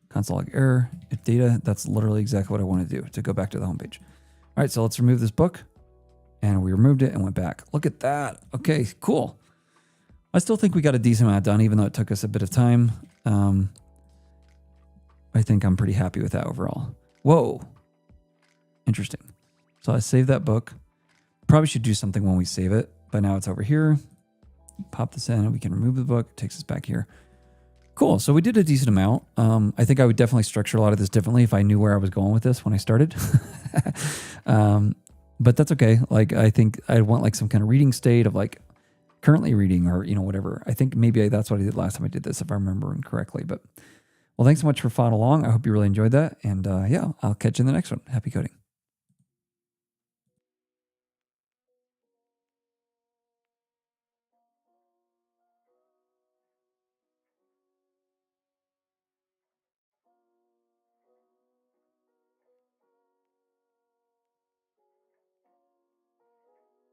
console log error, if data, that's literally exactly what I want to do to go back to the home page. All right, so let's remove this book. And we removed it and went back. Look at that. Okay, cool. I still think we got a decent amount done, even though it took us a bit of time. I think I'm pretty happy with that overall. Whoa. Interesting. So I saved that book. Probably should do something when we save it, but now it's over here. Pop this in and we can remove the book. It takes us back here. Cool. So we did a decent amount. I think I would definitely structure a lot of this differently if I knew where I was going with this when I started. But that's okay. Like, I think I want like some kind of reading state of like currently reading or, you know, whatever. I think maybe that's what I did last time I did this, if I'm remembering correctly. But well, thanks so much for following along. I hope you really enjoyed that. And yeah, I'll catch you in the next one. Happy coding.